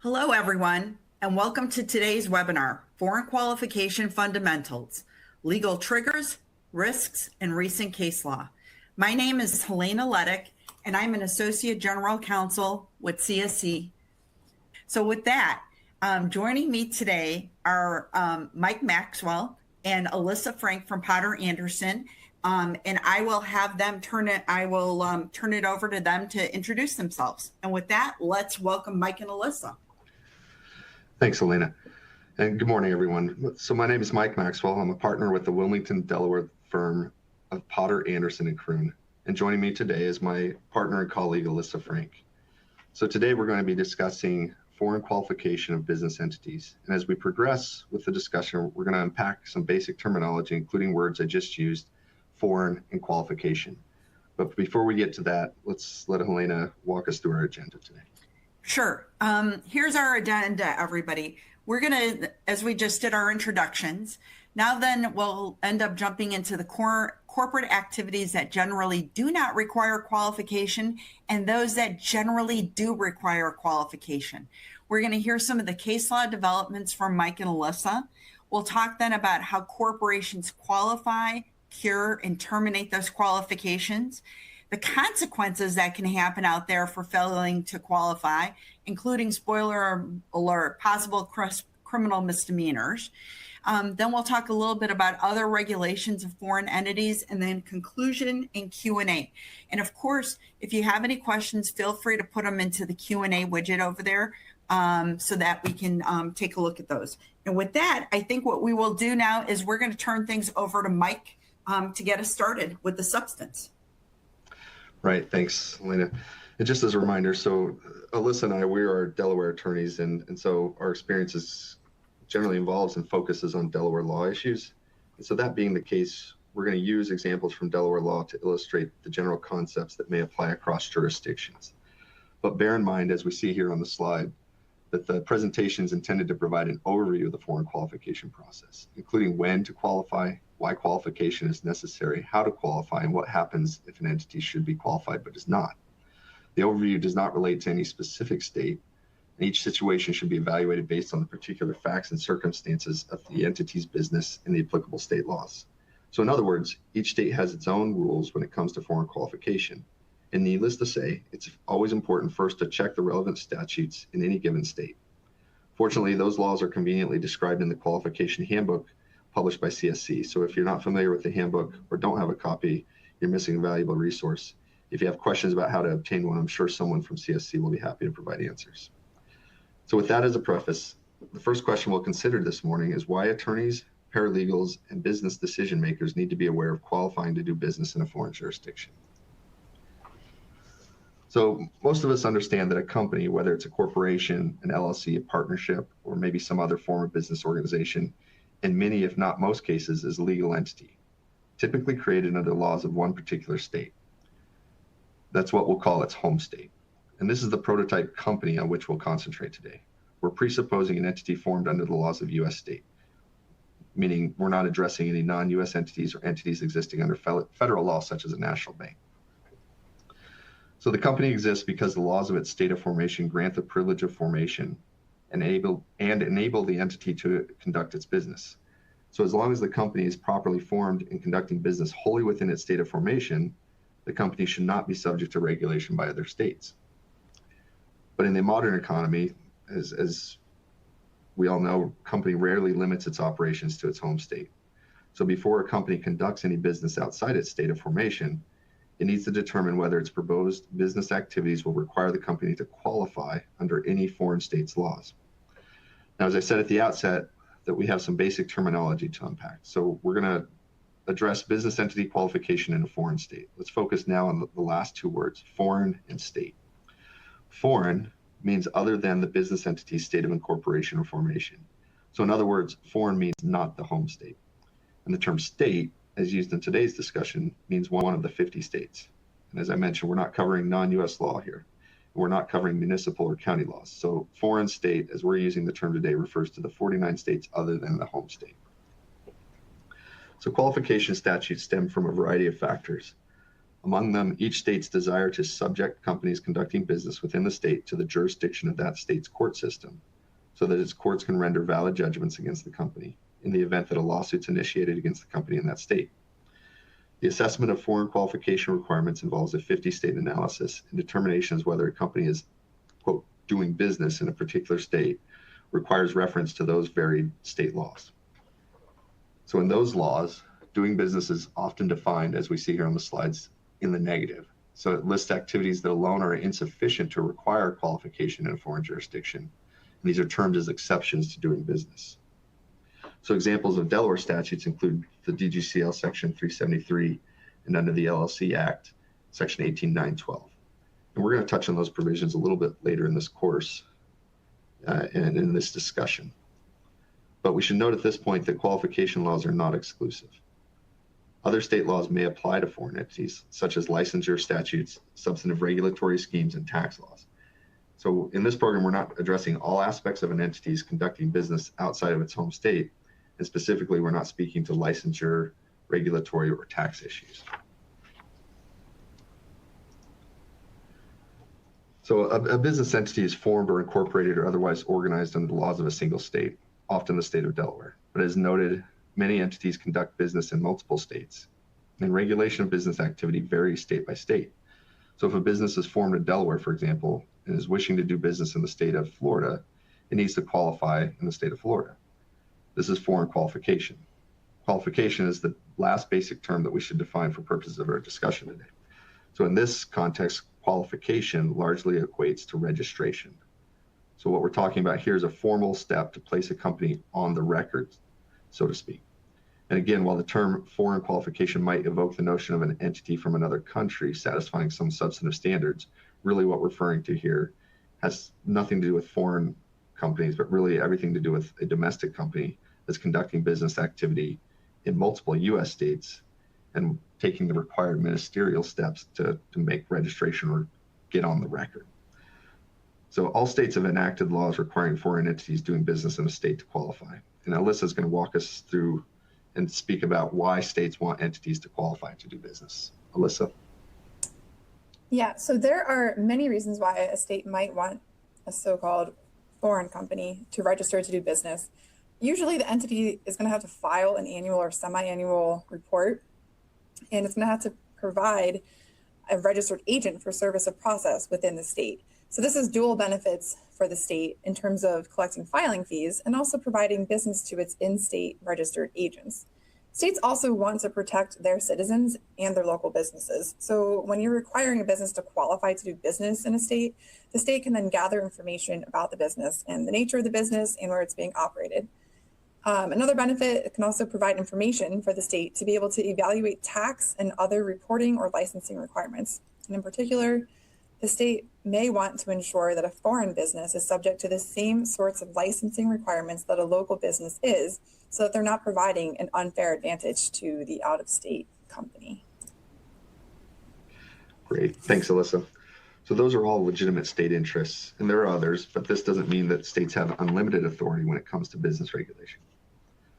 Hello, everyone, and welcome to today's webinar, Foreign Qualification Fundamentals, Legal Triggers, Risks, and Recent Case Law. My name is Helena Ledic, and I'm an Associate General Counsel with CSC. So with that, joining me today are Mike Maxwell and Alyssa Frank from Potter Anderson, and I will have them turn it over to them to introduce themselves. And with that, let's welcome Mike and Alyssa. Thanks, Helena. And good morning, everyone. So my name is Mike Maxwell. I'm a partner with the Wilmington, Delaware firm of Potter Anderson and Corroon. And joining me today is my partner and colleague, Alyssa Frank. So today we're going to be discussing foreign qualification of business entities. And as we progress with the discussion, we're going to unpack some basic terminology, including words I just used, foreign and qualification. But before we get to that, let's let Helena walk us through our agenda today. Sure. Here's our agenda, everybody. We're going to, as we just did our introductions, now then we'll end up jumping into the corporate activities that generally do not require qualification and those that generally do require qualification. We're going to hear some of the case law developments from Mike and Alyssa. We'll talk then about how corporations qualify, cure, and terminate those qualifications, the consequences that can happen out there for failing to qualify, including, spoiler alert, possible criminal misdemeanors. Then we'll talk a little bit about other regulations of foreign entities, and then conclusion and Q&A. And of course, if you have any questions, feel free to put them into the Q&A widget over there so that we can take a look at those. And with that, I think what we will do now is we're going to turn things over to Mike to get us started with the substance. Right, thanks, Helena. And just as a reminder, so Alyssa and I, we are Delaware attorneys, and so our experience generally involves and focuses on Delaware law issues. And so that being the case, we're going to use examples from Delaware law to illustrate the general concepts that may apply across jurisdictions. But bear in mind, as we see here on the slide, that the presentation is intended to provide an overview of the foreign qualification process, including when to qualify, why qualification is necessary, how to qualify, and what happens if an entity should be qualified but is not. The overview does not relate to any specific state, and each situation should be evaluated based on the particular facts and circumstances of the entity's business and the applicable state laws. So in other words, each state has its own rules when it comes to foreign qualification. And needless to say, it's always important first to check the relevant statutes in any given state. Fortunately, those laws are conveniently described in the qualification handbook published by CSC. So if you're not familiar with the handbook or don't have a copy, you're missing a valuable resource. If you have questions about how to obtain one, I'm sure someone from CSC will be happy to provide answers. So with that as a preface, the first question we'll consider this morning is why attorneys, paralegals, and business decision makers need to be aware of qualifying to do business in a foreign jurisdiction. So most of us understand that a company, whether it's a corporation, an LLC, a partnership, or maybe some other form of business organization, in many, if not most cases, is a legal entity, typically created under the laws of one particular state. That's what we'll call its home state. And this is the prototype company on which we'll concentrate today. We're presupposing an entity formed under the laws of U.S. state, meaning we're not addressing any non-U.S. entities or entities existing under federal law, such as a national bank. So the company exists because the laws of its state of formation grant the privilege of formation and enable the entity to conduct its business. So as long as the company is properly formed and conducting business wholly within its state of formation, the company should not be subject to regulation by other states. But in the modern economy, as we all know, a company rarely limits its operations to its home state. So before a company conducts any business outside its state of formation, it needs to determine whether its proposed business activities will require the company to qualify under any foreign state's laws. Now, as I said at the outset, that we have some basic terminology to unpack. So we're going to address business entity qualification in a foreign state. Let's focus now on the last two words, foreign and state. Foreign means other than the business entity's state of incorporation or formation. So in other words, foreign means not the home state. And the term state, as used in today's discussion, means one of the 50 states. And as I mentioned, we're not covering non-US law here. We're not covering municipal or county laws. So foreign state, as we're using the term today, refers to the 49 states other than the home state. So qualification statutes stem from a variety of factors. Among them, each state's desire to subject companies conducting business within the state to the jurisdiction of that state's court system, so that its courts can render valid judgments against the company in the event that a lawsuit's initiated against the company in that state. The assessment of foreign qualification requirements involves a 50-state analysis and determinations whether a company is, quote, doing business in a particular state requires reference to those varied state laws. So in those laws, doing business is often defined, as we see here on the slides, in the negative. So it lists activities that alone are insufficient to require qualification in a foreign jurisdiction. And these are termed as exceptions to doing business. So examples of Delaware statutes include the DGCL Section 373 and under the LLC Act, Section 18912. And we're going to touch on those provisions a little bit later in this course and in this discussion. But we should note at this point that qualification laws are not exclusive. Other state laws may apply to foreign entities, such as licensure statutes, substantive regulatory schemes, and tax laws. So in this program, we're not addressing all aspects of an entity's conducting business outside of its home state. And specifically, we're not speaking to licensure, regulatory, or tax issues. So a business entity is formed or incorporated or otherwise organized under the laws of a single state, often the state of Delaware. But as noted, many entities conduct business in multiple states, and regulation of business activity varies state by state. So if a business is formed in Delaware, for example, and is wishing to do business in the state of Florida, it needs to qualify in the state of Florida. This is foreign qualification. Qualification is the last basic term that we should define for purposes of our discussion today. So in this context, qualification largely equates to registration. So what we're talking about here is a formal step to place a company on the record, so to speak. And again, while the term foreign qualification might evoke the notion of an entity from another country satisfying some substantive standards, really what we're referring to here has nothing to do with foreign companies, but really everything to do with a domestic company that's conducting business activity in multiple U.S. states and taking the required ministerial steps to make registration or get on the record. So all states have enacted laws requiring foreign entities doing business in a state to qualify. And Alyssa is going to walk us through and speak about why states want entities to qualify to do business. Alyssa? Yeah, so there are many reasons why a state might want a so-called foreign company to register to do business. Usually the entity is going to have to file an annual or semi-annual report, and it's going to have to provide a registered agent for service of process within the state. So this is dual benefits for the state in terms of collecting filing fees and also providing business to its in-state registered agents. States also want to protect their citizens and their local businesses. So when you're requiring a business to qualify to do business in a state, the state can then gather information about the business and the nature of the business and where it's being operated. Another benefit, it can also provide information for the state to be able to evaluate tax and other reporting or licensing requirements. And in particular, the state may want to ensure that a foreign business is subject to the same sorts of licensing requirements that a local business is, so that they're not providing an unfair advantage to the out-of-state company. Great. Thanks, Alyssa. So those are all legitimate state interests, and there are others, but this doesn't mean that states have unlimited authority when it comes to business regulation.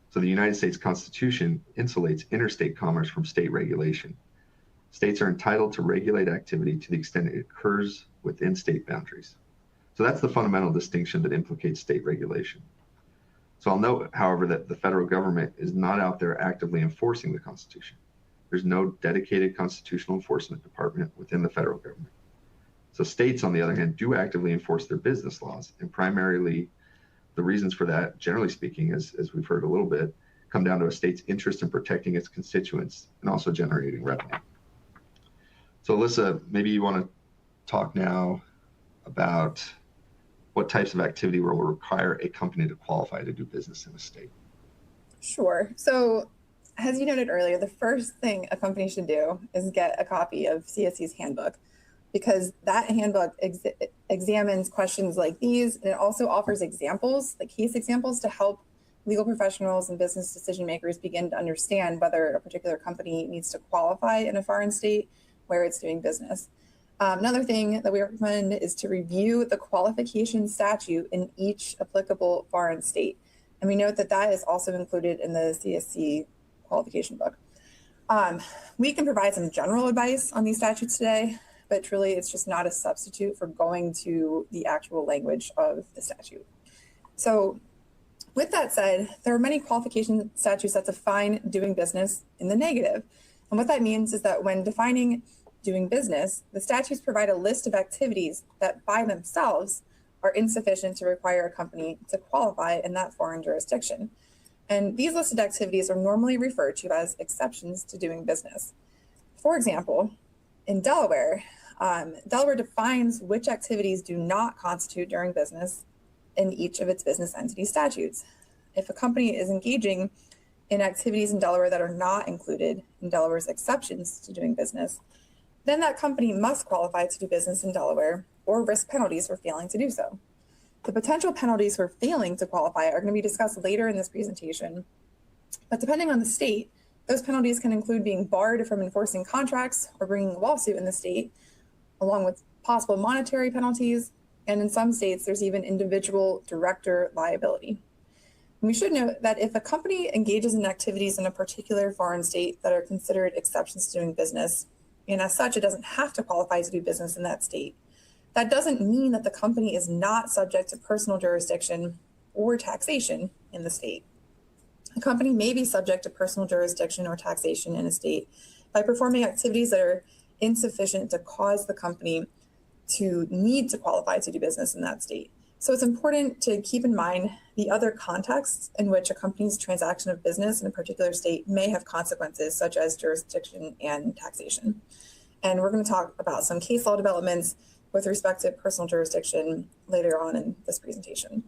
So the United States Constitution insulates interstate commerce from state regulation. States are entitled to regulate activity to the extent it occurs within state boundaries. So that's the fundamental distinction that implicates state regulation. So I'll note, however, that the federal government is not out there actively enforcing the Constitution. There's no dedicated constitutional enforcement department within the federal government. So states, on the other hand, do actively enforce their business laws, and primarily the reasons for that, generally speaking, as we've heard a little bit, come down to a state's interest in protecting its constituents and also generating revenue. So Alyssa, maybe you want to talk now about what types of activity will require a company to qualify to do business in a state. Sure. So as you noted earlier, the first thing a company should do is get a copy of CSC's handbook, because that handbook examines questions like these, and it also offers examples, like case examples, to help legal professionals and business decision makers begin to understand whether a particular company needs to qualify in a foreign state where it's doing business. Another thing that we recommend is to review the qualification statute in each applicable foreign state. And we note that that is also included in the CSC qualification book. We can provide some general advice on these statutes today, but truly it's just not a substitute for going to the actual language of the statute. So with that said, there are many qualification statutes that define doing business in the negative. And what that means is that when defining doing business, the statutes provide a list of activities that by themselves are insufficient to require a company to qualify in that foreign jurisdiction. And these listed activities are normally referred to as exceptions to doing business. For example, in Delaware, Delaware defines which activities do not constitute doing business in each of its business entity statutes. If a company is engaging in activities in Delaware that are not included in Delaware's exceptions to doing business, then that company must qualify to do business in Delaware or risk penalties for failing to do so. The potential penalties for failing to qualify are going to be discussed later in this presentation, but depending on the state, those penalties can include being barred from enforcing contracts or bringing a lawsuit in the state, along with possible monetary penalties, and in some states, there's even individual director liability. And we should note that if a company engages in activities in a particular foreign state that are considered exceptions to doing business, and as such, it doesn't have to qualify to do business in that state, that doesn't mean that the company is not subject to personal jurisdiction or taxation in the state. A company may be subject to personal jurisdiction or taxation in a state by performing activities that are insufficient to cause the company to need to qualify to do business in that state. So it's important to keep in mind the other contexts in which a company's transaction of business in a particular state may have consequences, such as jurisdiction and taxation. And we're going to talk about some case law developments with respect to personal jurisdiction later on in this presentation.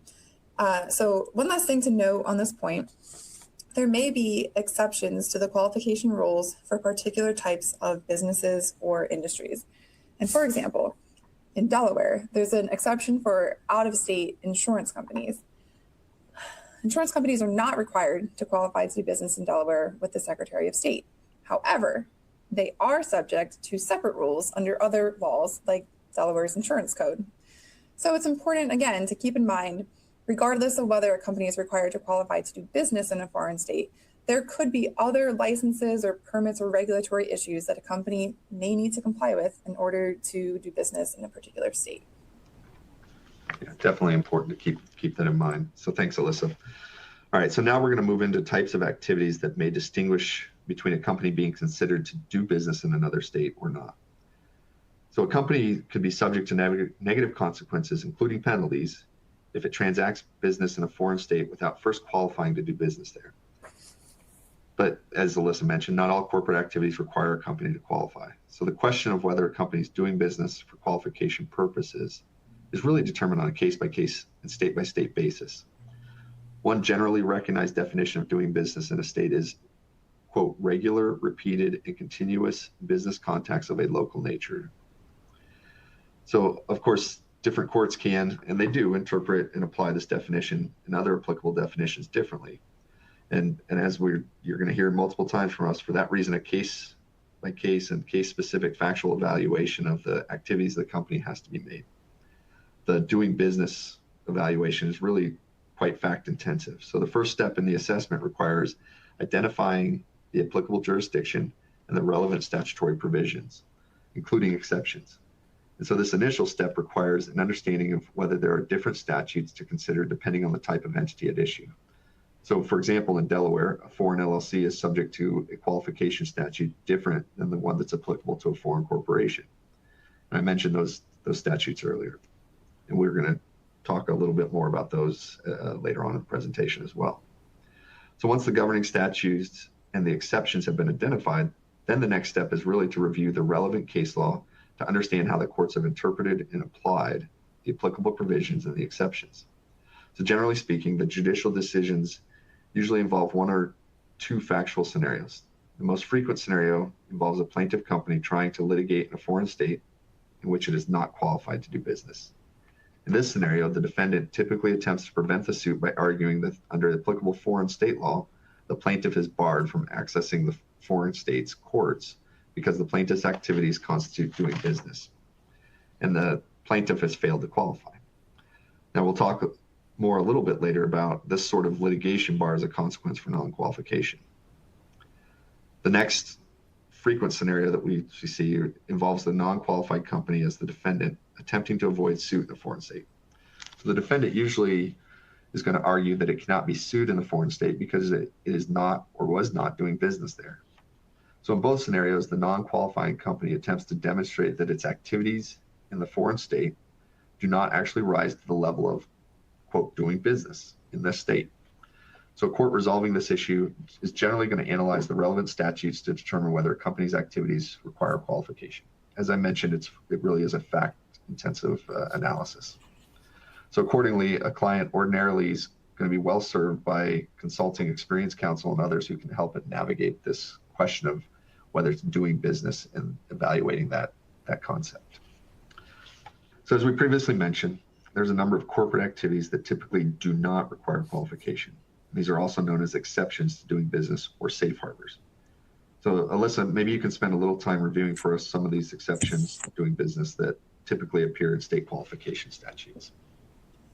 So one last thing to note on this point, there may be exceptions to the qualification rules for particular types of businesses or industries. And for example, in Delaware, there's an exception for out-of-state insurance companies. Insurance companies are not required to qualify to do business in Delaware with the Secretary of State. However, they are subject to separate rules under other laws like Delaware's insurance code. So it's important, again, to keep in mind, regardless of whether a company is required to qualify to do business in a foreign state, there could be other licenses or permits or regulatory issues that a company may need to comply with in order to do business in a particular state. Yeah, definitely important to keep that in mind. So thanks, Alyssa. All right, so now we're going to move into types of activities that may distinguish between a company being considered to do business in another state or not. So a company could be subject to negative consequences, including penalties, if it transacts business in a foreign state without first qualifying to do business there. But as Alyssa mentioned, not all corporate activities require a company to qualify. So the question of whether a company is doing business for qualification purposes is really determined on a case-by-case and state-by-state basis. One generally recognized definition of doing business in a state is, quote, regular, repeated, and continuous business contacts of a local nature. So, of course, different courts can, and they do, interpret and apply this definition and other applicable definitions differently. And as you're going to hear multiple times from us, for that reason, a case-by-case and case-specific factual evaluation of the activities of the company has to be made. The doing business evaluation is really quite fact-intensive. So the first step in the assessment requires identifying the applicable jurisdiction and the relevant statutory provisions, including exceptions. And so this initial step requires an understanding of whether there are different statutes to consider depending on the type of entity at issue. So for example, in Delaware, a foreign LLC is subject to a qualification statute different than the one that's applicable to a foreign corporation. And I mentioned those statutes earlier, and we're going to talk a little bit more about those later on in the presentation as well. So once the governing statutes and the exceptions have been identified, then the next step is really to review the relevant case law to understand how the courts have interpreted and applied the applicable provisions and the exceptions. So generally speaking, the judicial decisions usually involve one or two factual scenarios. The most frequent scenario involves a plaintiff company trying to litigate in a foreign state in which it is not qualified to do business. In this scenario, the defendant typically attempts to prevent the suit by arguing that under applicable foreign state law, the plaintiff is barred from accessing the foreign state's courts because the plaintiff's activities constitute doing business, and the plaintiff has failed to qualify. Now we'll talk more a little bit later about this sort of litigation bar as a consequence for non-qualification. The next frequent scenario that we see involves the non-qualified company as the defendant attempting to avoid suit in a foreign state. So the defendant usually is going to argue that it cannot be sued in the foreign state because it is not or was not doing business there. So in both scenarios, the non-qualifying company attempts to demonstrate that its activities in the foreign state do not actually rise to the level of, quote, doing business in this state. So a court resolving this issue is generally going to analyze the relevant statutes to determine whether a company's activities require qualification. As I mentioned, it really is a fact-intensive analysis. So accordingly, a client ordinarily is going to be well served by consulting experienced counsel and others who can help it navigate this question of whether it's doing business and evaluating that concept. So as we previously mentioned, there's a number of corporate activities that typically do not require qualification. These are also known as exceptions to doing business or safe harbors. So Alyssa, maybe you can spend a little time reviewing for us some of these exceptions to doing business that typically appear in state qualification statutes.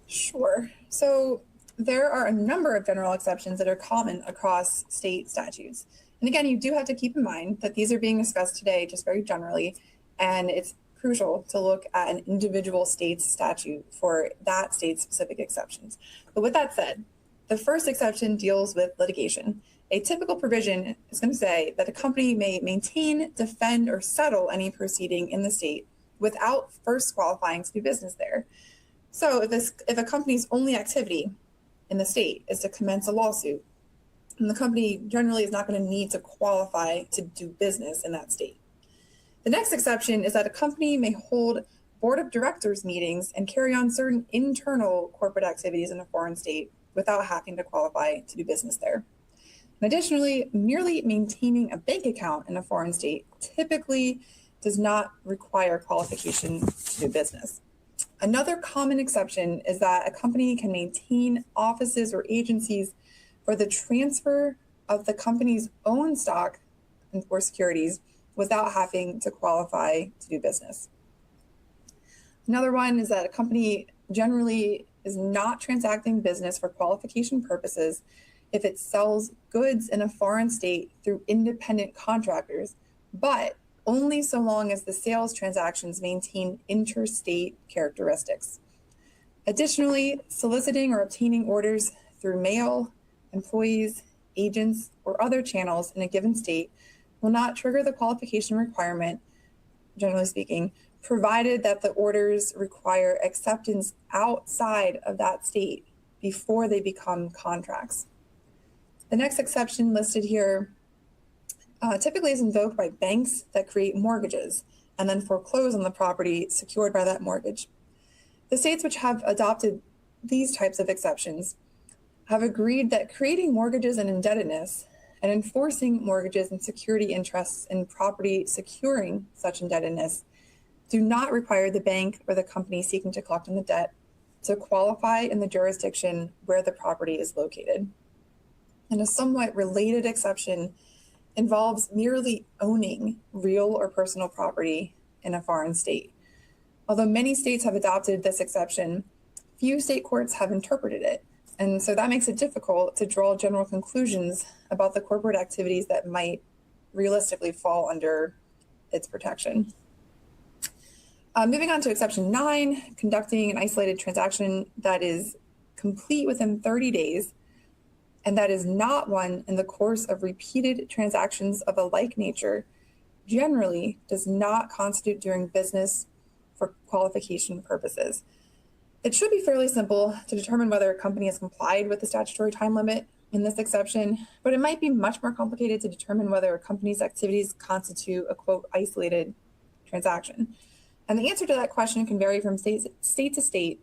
Sure. So there are a number of general exceptions that are common across state statutes. And again, you do have to keep in mind that these are being discussed today just very generally, and it's crucial to look at an individual state's statute for that state's specific exceptions. But with that said, the first exception deals with litigation. A typical provision is going to say that a company may maintain, defend, or settle any proceeding in the state without first qualifying to do business there. So if a company's only activity in the state is to commence a lawsuit, and the company generally is not going to need to qualify to do business in that state. The next exception is that a company may hold board of directors meetings and carry on certain internal corporate activities in a foreign state without having to qualify to do business there. And additionally, merely maintaining a bank account in a foreign state typically does not require qualification to do business. Another common exception is that a company can maintain offices or agencies for the transfer of the company's own stock or securities without having to qualify to do business. Another one is that a company generally is not transacting business for qualification purposes if it sells goods in a foreign state through independent contractors, but only so long as the sales transactions maintain interstate characteristics. Additionally, soliciting or obtaining orders through mail, employees, agents, or other channels in a given state will not trigger the qualification requirement, generally speaking, provided that the orders require acceptance outside of that state before they become contracts. The next exception listed here typically is invoked by banks that create mortgages and then foreclose on the property secured by that mortgage. The states which have adopted these types of exceptions have agreed that creating mortgages and indebtedness and enforcing mortgages and security interests in property securing such indebtedness do not require the bank or the company seeking to collect on the debt to qualify in the jurisdiction where the property is located. And a somewhat related exception involves merely owning real or personal property in a foreign state. Although many states have adopted this exception, few state courts have interpreted it. And so that makes it difficult to draw general conclusions about the corporate activities that might realistically fall under its protection. Moving on to exception 9, conducting an isolated transaction that is complete within 30 days, and that is not one in the course of repeated transactions of a like nature, generally does not constitute doing business for qualification purposes. It should be fairly simple to determine whether a company has complied with the statutory time limit in this exception, but it might be much more complicated to determine whether a company's activities constitute a, quote, isolated transaction. And the answer to that question can vary from state to state,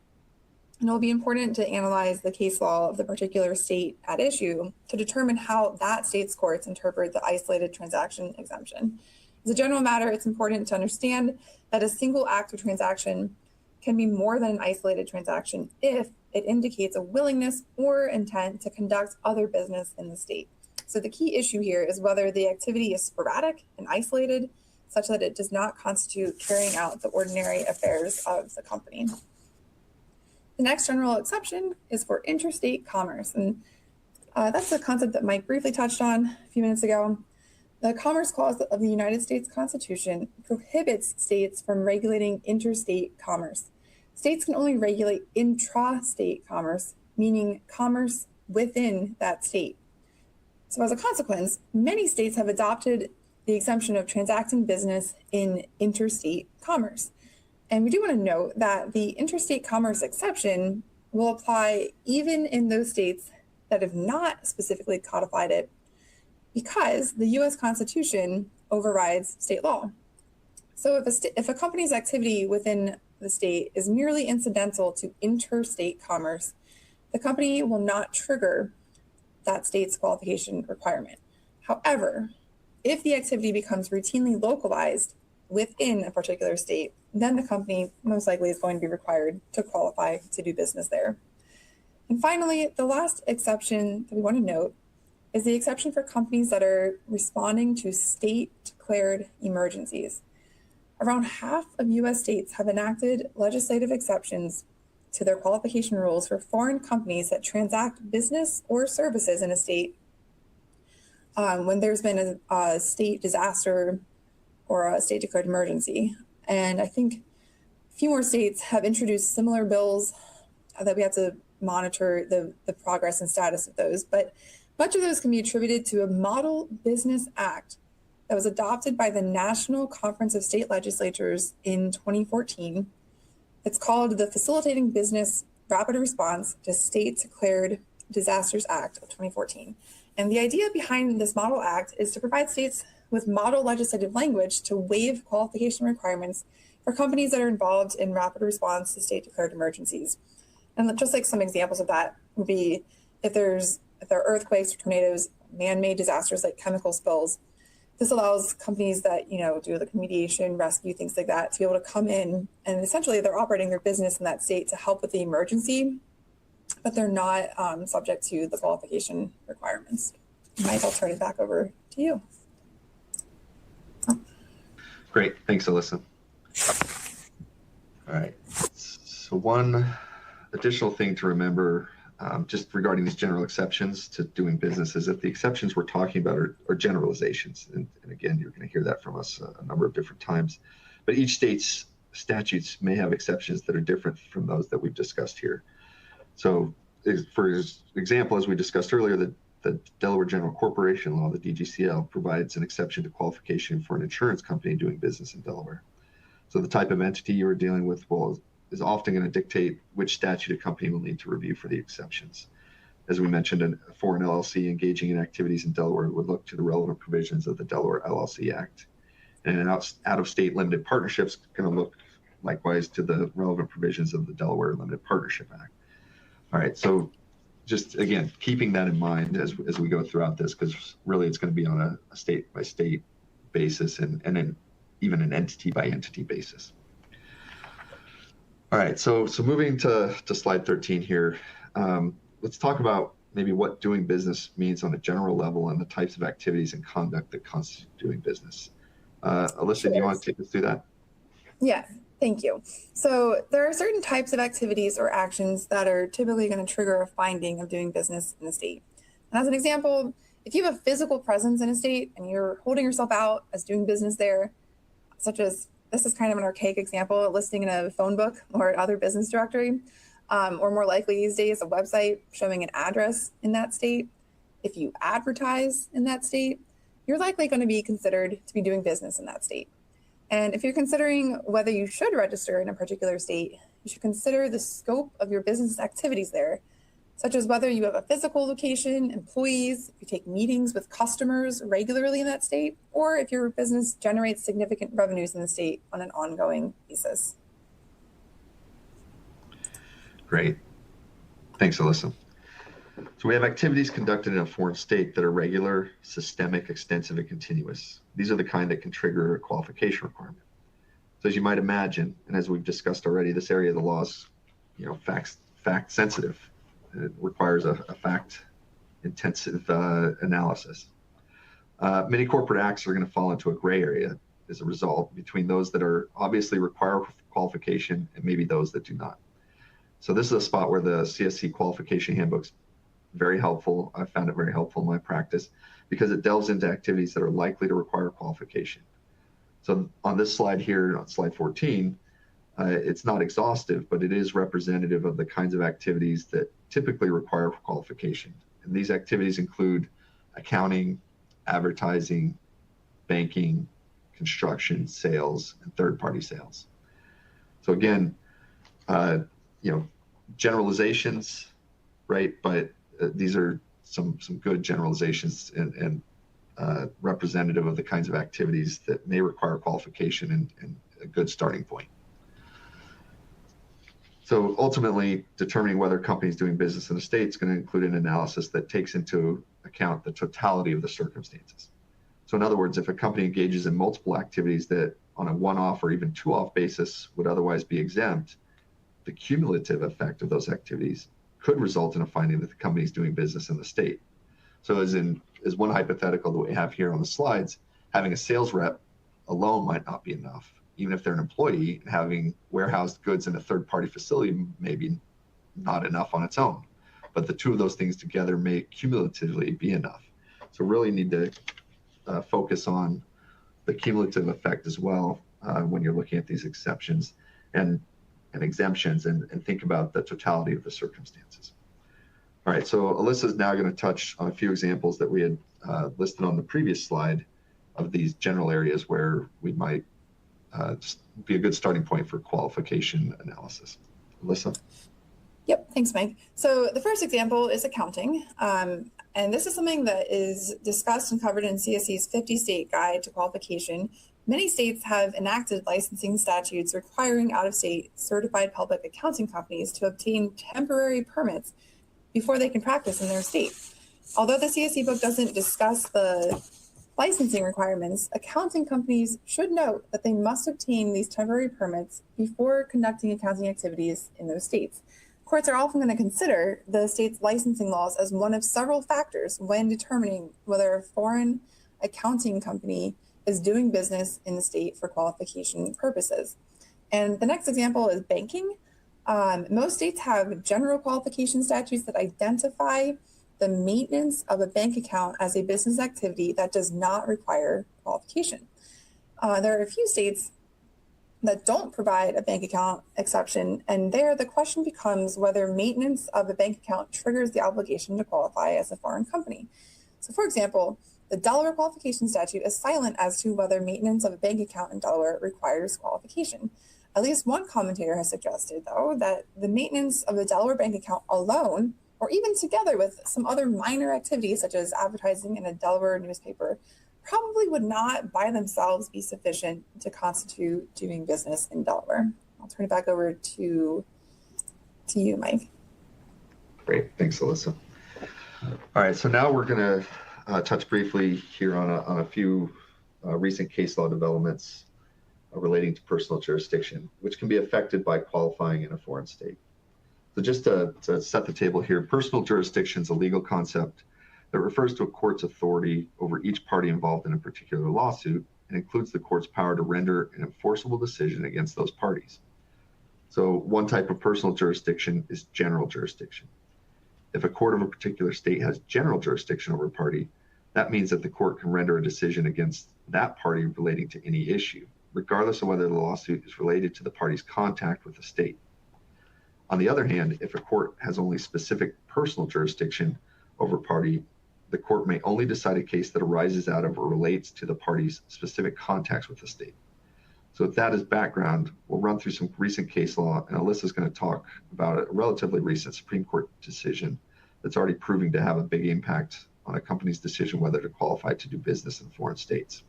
and it will be important to analyze the case law of the particular state at issue to determine how that state's courts interpret the isolated transaction exemption. As a general matter, it's important to understand that a single act or transaction can be more than an isolated transaction if it indicates a willingness or intent to conduct other business in the state. So the key issue here is whether the activity is sporadic and isolated, such that it does not constitute carrying out the ordinary affairs of the company. The next general exception is for interstate commerce. And that's a concept that Mike briefly touched on a few minutes ago. The Commerce Clause of the United States Constitution prohibits states from regulating interstate commerce. States can only regulate intrastate commerce, meaning commerce within that state. So as a consequence, many states have adopted the exemption of transacting business in interstate commerce. And we do want to note that the interstate commerce exception will apply even in those states that have not specifically codified it, because the US Constitution overrides state law. So if a company's activity within the state is merely incidental to interstate commerce, the company will not trigger that state's qualification requirement. However, if the activity becomes routinely localized within a particular state, then the company most likely is going to be required to qualify to do business there. And finally, the last exception that we want to note is the exception for companies that are responding to state-declared emergencies. Around half of US states have enacted legislative exceptions to their qualification rules for foreign companies that transact business or services in a state when there's been a state disaster or a state-declared emergency. And I think a few more states have introduced similar bills that we have to monitor the progress and status of those. But much of those can be attributed to a Model Business Act that was adopted by the National Conference of State Legislatures in 2014. It's called the Facilitating Business Rapid Response to State-Declared Disasters Act of 2014. And the idea behind this Model Act is to provide states with model legislative language to waive qualification requirements for companies that are involved in rapid response to state-declared emergencies. And just like some examples of that would be if there are earthquakes or tornadoes, man-made disasters like chemical spills. This allows companies that, do like remediation, rescue, things like that, to be able to come in and essentially they're operating their business in that state to help with the emergency, but they're not subject to the qualification requirements. Mike, I'll turn it back over to you. Great. Thanks, Alyssa. All right. So one additional thing to remember just regarding these general exceptions to doing business is that the exceptions we're talking about are generalizations. And again, you're going to hear that from us a number of different times. But each state's statutes may have exceptions that are different from those that we've discussed here. So for example, as we discussed earlier, the Delaware General Corporation Law, the DGCL, provides an exception to qualification for an insurance company doing business in Delaware. So the type of entity you are dealing with is often going to dictate which statute a company will need to review for the exceptions. As we mentioned, a foreign LLC engaging in activities in Delaware would look to the relevant provisions of the Delaware LLC Act. And an out-of-state limited partnership is going to look likewise to the relevant provisions of the Delaware Limited Partnership Act. All right, so just again, keeping that in mind as we go throughout this, because really it's going to be on a state-by-state basis and even an entity-by-entity basis. All right, so moving to slide 13 here, let's talk about maybe what doing business means on a general level and the types of activities and conduct that constitute doing business. Alyssa, Sure. Do you want to take us through that? Yeah, thank you. So there are certain types of activities or actions that are typically going to trigger a finding of doing business in the state. And as an example, if you have a physical presence in a state and you're holding yourself out as doing business there, such as, this is kind of an archaic example, listing in a phone book or other business directory, or more likely these days, a website showing an address in that state. If you advertise in that state, you're likely going to be considered to be doing business in that state. And if you're considering whether you should register in a particular state, you should consider the scope of your business activities there, such as whether you have a physical location, employees, if you take meetings with customers regularly in that state, or if your business generates significant revenues in the state on an ongoing basis. Great. Thanks, Alyssa. So we have activities conducted in a foreign state that are regular, systemic, extensive, and continuous. These are the kind that can trigger a qualification requirement. So as you might imagine, and as we've discussed already, this area of the law is, fact sensitive. It requires a fact-intensive analysis. Many corporate acts are going to fall into a gray area as a result between those that are obviously require qualification and maybe those that do not. So this is a spot where the CSC qualification handbook's very helpful. I found it very helpful in my practice because it delves into activities that are likely to require qualification. So on this slide here, on slide 14, it's not exhaustive, but it is representative of the kinds of activities that typically require qualification. And these activities include accounting, advertising, banking, construction, sales, and third-party sales. So again, generalizations, right? But these are some good generalizations and representative of the kinds of activities that may require qualification and a good starting point. So ultimately, determining whether a company is doing business in a state is going to include an analysis that takes into account the totality of the circumstances. So in other words, if a company engages in multiple activities that on a one-off or even two-off basis would otherwise be exempt, the cumulative effect of those activities could result in a finding that the company is doing business in the state. So as one hypothetical that we have here on the slides, having a sales rep alone might not be enough. Even if they're an employee, having warehoused goods in a third-party facility may be not enough on its own. But the two of those things together may cumulatively be enough. So really need to focus on the cumulative effect as well when you're looking at these exceptions and exemptions and think about the totality of the circumstances. All right, so Alyssa is now going to touch on a few examples that we had listed on the previous slide of these general areas where we might just be a good starting point for qualification analysis. Alyssa? Yep, thanks, Mike. So the first example is accounting. And this is something that is discussed and covered in CSE's 50-state guide to qualification. Many states have enacted licensing statutes requiring out-of-state certified public accounting companies to obtain temporary permits before they can practice in their state. Although the CSE book doesn't discuss the licensing requirements, accounting companies should note that they must obtain these temporary permits before conducting accounting activities in those states. Courts are often going to consider the state's licensing laws as one of several factors when determining whether a foreign accounting company is doing business in the state for qualification purposes. And the next example is banking. Most states have general qualification statutes that identify the maintenance of a bank account as a business activity that does not require qualification. There are a few states that don't provide a bank account exception, and there the question becomes whether maintenance of a bank account triggers the obligation to qualify as a foreign company. So for example, the Delaware qualification statute is silent as to whether maintenance of a bank account in Delaware requires qualification. At least one commentator has suggested, though, that the maintenance of the Delaware bank account alone, or even together with some other minor activities such as advertising in a Delaware newspaper, probably would not by themselves be sufficient to constitute doing business in Delaware. I'll turn it back over to you, Mike. Great, thanks, Alyssa. All right, so now we're going to touch briefly here on a few recent case law developments relating to personal jurisdiction, which can be affected by qualifying in a foreign state. So just to set the table here, personal jurisdiction is a legal concept that refers to a court's authority over each party involved in a particular lawsuit and includes the court's power to render an enforceable decision against those parties. So one type of personal jurisdiction is general jurisdiction. If a court of a particular state has general jurisdiction over a party, that means that the court can render a decision against that party relating to any issue, regardless of whether the lawsuit is related to the party's contact with the state. On the other hand, if a court has only specific personal jurisdiction over a party, the court may only decide a case that arises out of or relates to the party's specific contacts with the state. So with that as background, we'll run through some recent case law, and Alyssa's going to talk about a relatively recent Supreme Court decision that's already proving to have a big impact on a company's decision whether to qualify to do business in foreign states.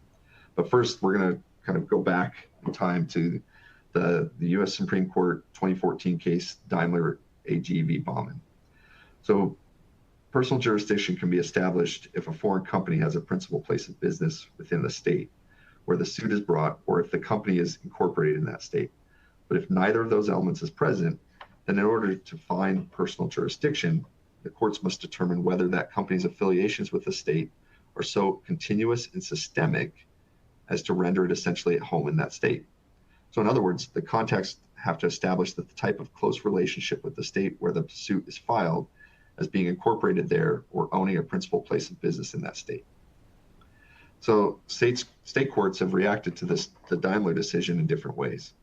But first, we're going to kind of go back in time to the U.S. Supreme Court 2014 case Daimler AG v. Baumann. So personal jurisdiction can be established if a foreign company has a principal place of business within the state where the suit is brought, or if the company is incorporated in that state. But if neither of those elements is present, then in order to find personal jurisdiction, the courts must determine whether that company's affiliations with the state are so continuous and systemic as to render it essentially at home in that state. So in other words, the contacts have to establish that the type of close relationship with the state where the suit is filed as being incorporated there or owning a principal place of business in that state. So state courts have reacted to the Daimler decision in different ways.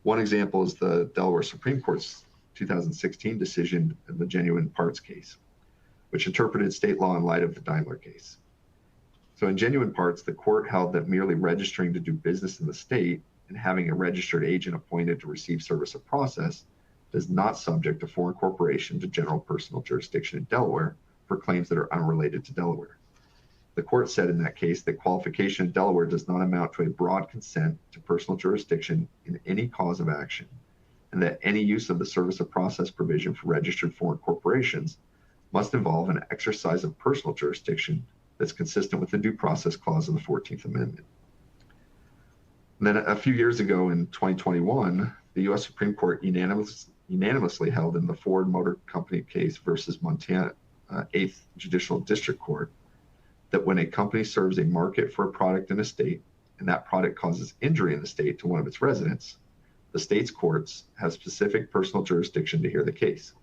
One example is the Delaware Supreme Court's 2016 decision in the genuine parts case, which interpreted state law in light of the Daimler case. So in genuine parts, the court held that merely registering to do business in the state and having a registered agent appointed to receive service of process does not subject a foreign corporation to general personal jurisdiction in Delaware for claims that are unrelated to Delaware. The court said in that case that qualification in Delaware does not amount to a broad consent to personal jurisdiction in any cause of action, and that any use of the service of process provision for registered foreign corporations must involve an exercise of personal jurisdiction that's consistent with the due process clause of the 14th Amendment. And then a few years ago in 2021, the U.S. Supreme Court unanimously held in the Ford Motor Company case versus Montana 8th Judicial District Court that when a company serves a market for a product in a state and that product causes injury in the state to one of its residents, the state's courts have specific personal jurisdiction to hear the case.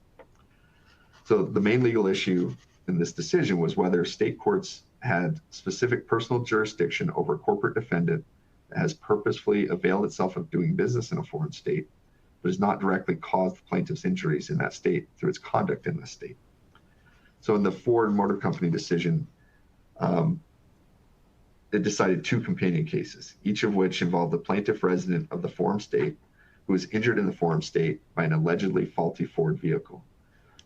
So the main legal issue in this decision was whether state courts had specific personal jurisdiction over a corporate defendant that has purposefully availed itself of doing business in a foreign state, but has not directly caused the plaintiff's injuries in that state through its conduct in the state. So in the Ford Motor Company decision, it decided two companion cases, each of which involved the plaintiff resident of the forum state who was injured in the forum state by an allegedly faulty Ford vehicle.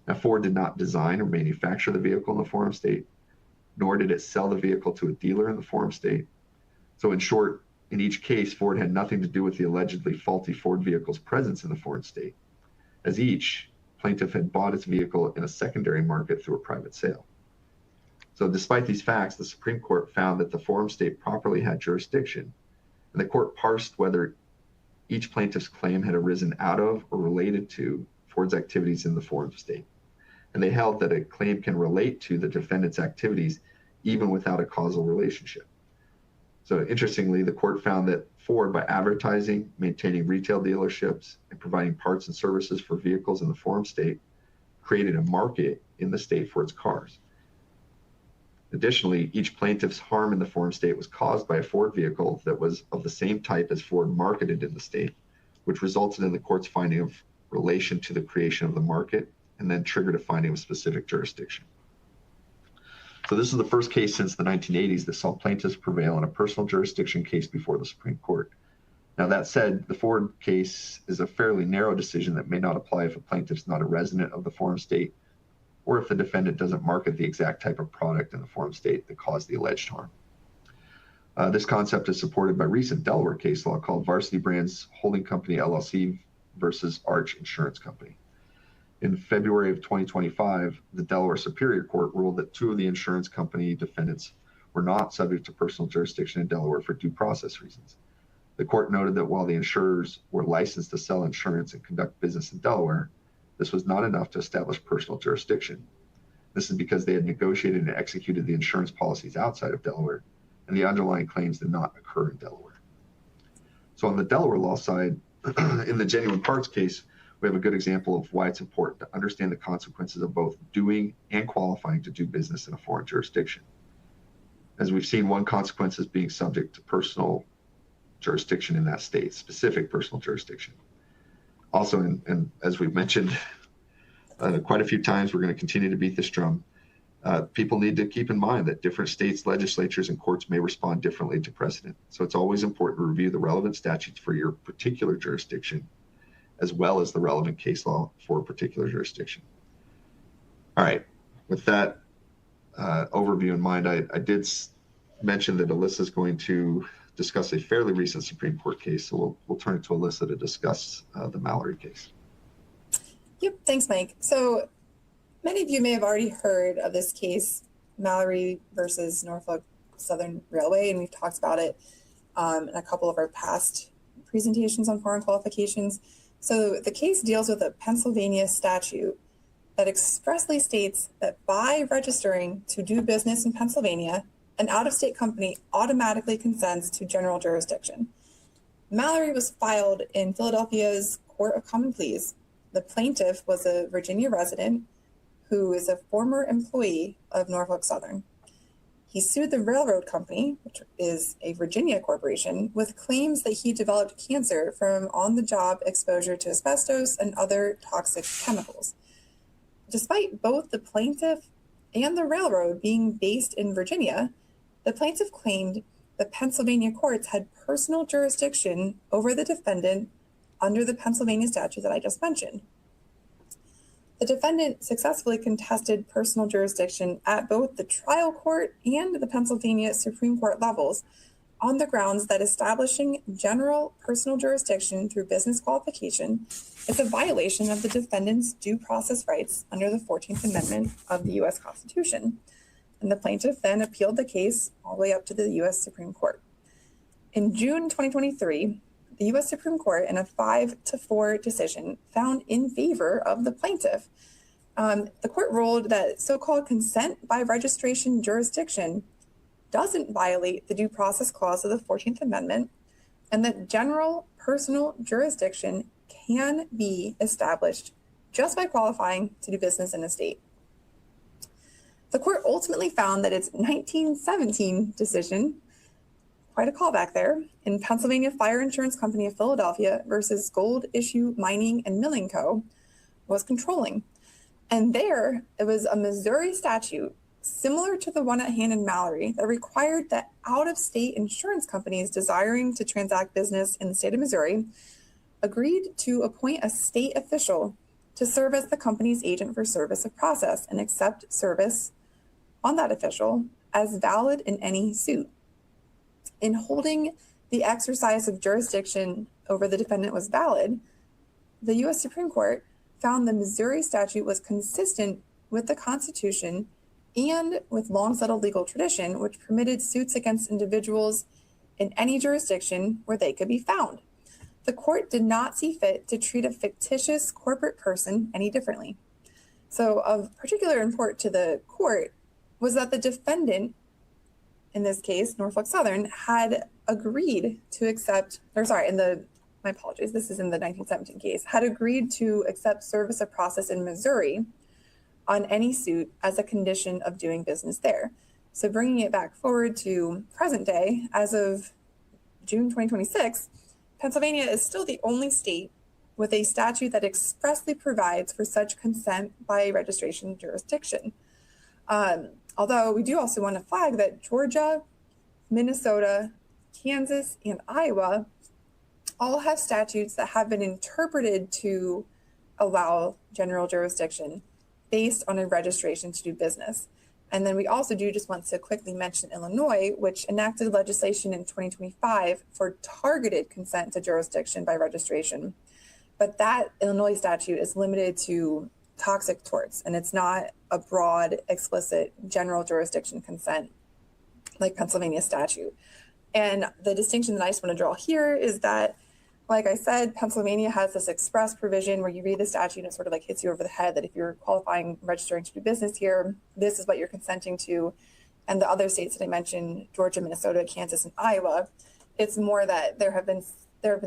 Now, Ford did not design or manufacture the vehicle in the forum state, nor did it sell the vehicle to a dealer in the forum state. So in short, in each case, Ford had nothing to do with the allegedly faulty Ford vehicle's presence in the foreign state, as each plaintiff had bought its vehicle in a secondary market through a private sale. So despite these facts, the Supreme Court found that the forum state properly had jurisdiction, and the court parsed whether each plaintiff's claim had arisen out of or related to Ford's activities in the forum state. And they held that a claim can relate to the defendant's activities even without a causal relationship. So interestingly, the court found that Ford, by advertising, maintaining retail dealerships, and providing parts and services for vehicles in the forum state, created a market in the state for its cars. Additionally, each plaintiff's harm in the forum state was caused by a Ford vehicle that was of the same type as Ford marketed in the state, which resulted in the court's finding of relation to the creation of the market and then triggered a finding of specific jurisdiction. So this is the first case since the 1980s that saw plaintiffs prevail in a personal jurisdiction case before the Supreme Court. Now that said, the Ford case is a fairly narrow decision that may not apply if a plaintiff's not a resident of the forum state or if the defendant doesn't market the exact type of product in the forum state that caused the alleged harm. This concept is supported by recent Delaware case law called Varsity Brands Holding Company LLC versus Arch Insurance Company. In February of 2025, the Delaware Superior Court ruled that two of the insurance company defendants were not subject to personal jurisdiction in Delaware for due process reasons. The court noted that while the insurers were licensed to sell insurance and conduct business in Delaware, this was not enough to establish personal jurisdiction. This is because they had negotiated and executed the insurance policies outside of Delaware, and the underlying claims did not occur in Delaware. So on the Delaware law side, in the genuine parts case, we have a good example of why it's important to understand the consequences of both doing and qualifying to do business in a foreign jurisdiction. As we've seen, one consequence is being subject to personal jurisdiction in that state, specific personal jurisdiction. Also, and as we've mentioned quite a few times, we're going to continue to beat this drum. People need to keep in mind that different states' legislatures and courts may respond differently to precedent. So it's always important to review the relevant statutes for your particular jurisdiction, as well as the relevant case law for a particular jurisdiction. All right, with that overview in mind, I did mention that Alyssa is going to discuss a fairly recent Supreme Court case, so we'll turn it to Alyssa to discuss the Mallory case. Yep, thanks, Mike. So many of you may have already heard of this case, Mallory versus Norfolk Southern Railway, and we've talked about it in a couple of our past presentations on foreign qualifications. So the case deals with a Pennsylvania statute that expressly states that by registering to do business in Pennsylvania, an out-of-state company automatically consents to general jurisdiction. Mallory was filed in Philadelphia's Court of Common Pleas. The plaintiff was a Virginia resident who is a former employee of Norfolk Southern. he sued the railroad company, which is a Virginia corporation, with claims that he developed cancer from on-the-job exposure to asbestos and other toxic chemicals. Despite both the plaintiff and the railroad being based in Virginia, the plaintiff claimed that Pennsylvania courts had personal jurisdiction over the defendant under the Pennsylvania statute that I just mentioned. The defendant successfully contested personal jurisdiction at both the trial court and the Pennsylvania Supreme Court levels on the grounds that establishing general personal jurisdiction through business qualification is a violation of the defendant's due process rights under the 14th Amendment of the U.S. Constitution. And the plaintiff then appealed the case all the way up to the U.S. Supreme Court. In June 2023, the U.S. Supreme Court, in a 5-4 decision, found in favor of the plaintiff. The court ruled that so-called consent by registration jurisdiction doesn't violate the due process clause of the 14th Amendment, and that general personal jurisdiction can be established just by qualifying to do business in a state. The court ultimately found that its 1917 decision, quite a callback there, in Pennsylvania Fire Insurance Company of Philadelphia versus Gold Issue Mining and Milling Co., was controlling. And there, it was a Missouri statute similar to the one at hand in Mallory that required that out-of-state insurance companies desiring to transact business in the state of Missouri agreed to appoint a state official to serve as the company's agent for service of process and accept service on that official as valid in any suit. In holding the exercise of jurisdiction over the defendant was valid, the U.S. Supreme Court found the Missouri statute was consistent with the Constitution and with long-settled legal tradition, which permitted suits against individuals in any jurisdiction where they could be found. The court did not see fit to treat a fictitious corporate person any differently. So of particular import to the court was that the defendant, in this case, Norfolk Southern, had agreed to accept, my apologies, this is in the 1917 case, had agreed to accept service of process in Missouri on any suit as a condition of doing business there. So bringing it back forward to present day, as of June 2026, Pennsylvania is still the only state with a statute that expressly provides for such consent by registration jurisdiction. Although we do also want to flag that Georgia, Minnesota, Kansas, and Iowa all have statutes that have been interpreted to allow general jurisdiction based on a registration to do business. And then we also do just want to quickly mention Illinois, which enacted legislation in 2025 for targeted consent to jurisdiction by registration. But that Illinois statute is limited to toxic torts, and it's not a broad, explicit, general jurisdiction consent like Pennsylvania statute. And the distinction that I just want to draw here is that, like I said, Pennsylvania has this express provision where you read the statute and it sort of like hits you over the head that if you're qualifying, registering to do business here, this is what you're consenting to. And the other states that I mentioned, Georgia, Minnesota, Kansas, and Iowa, it's more that there have been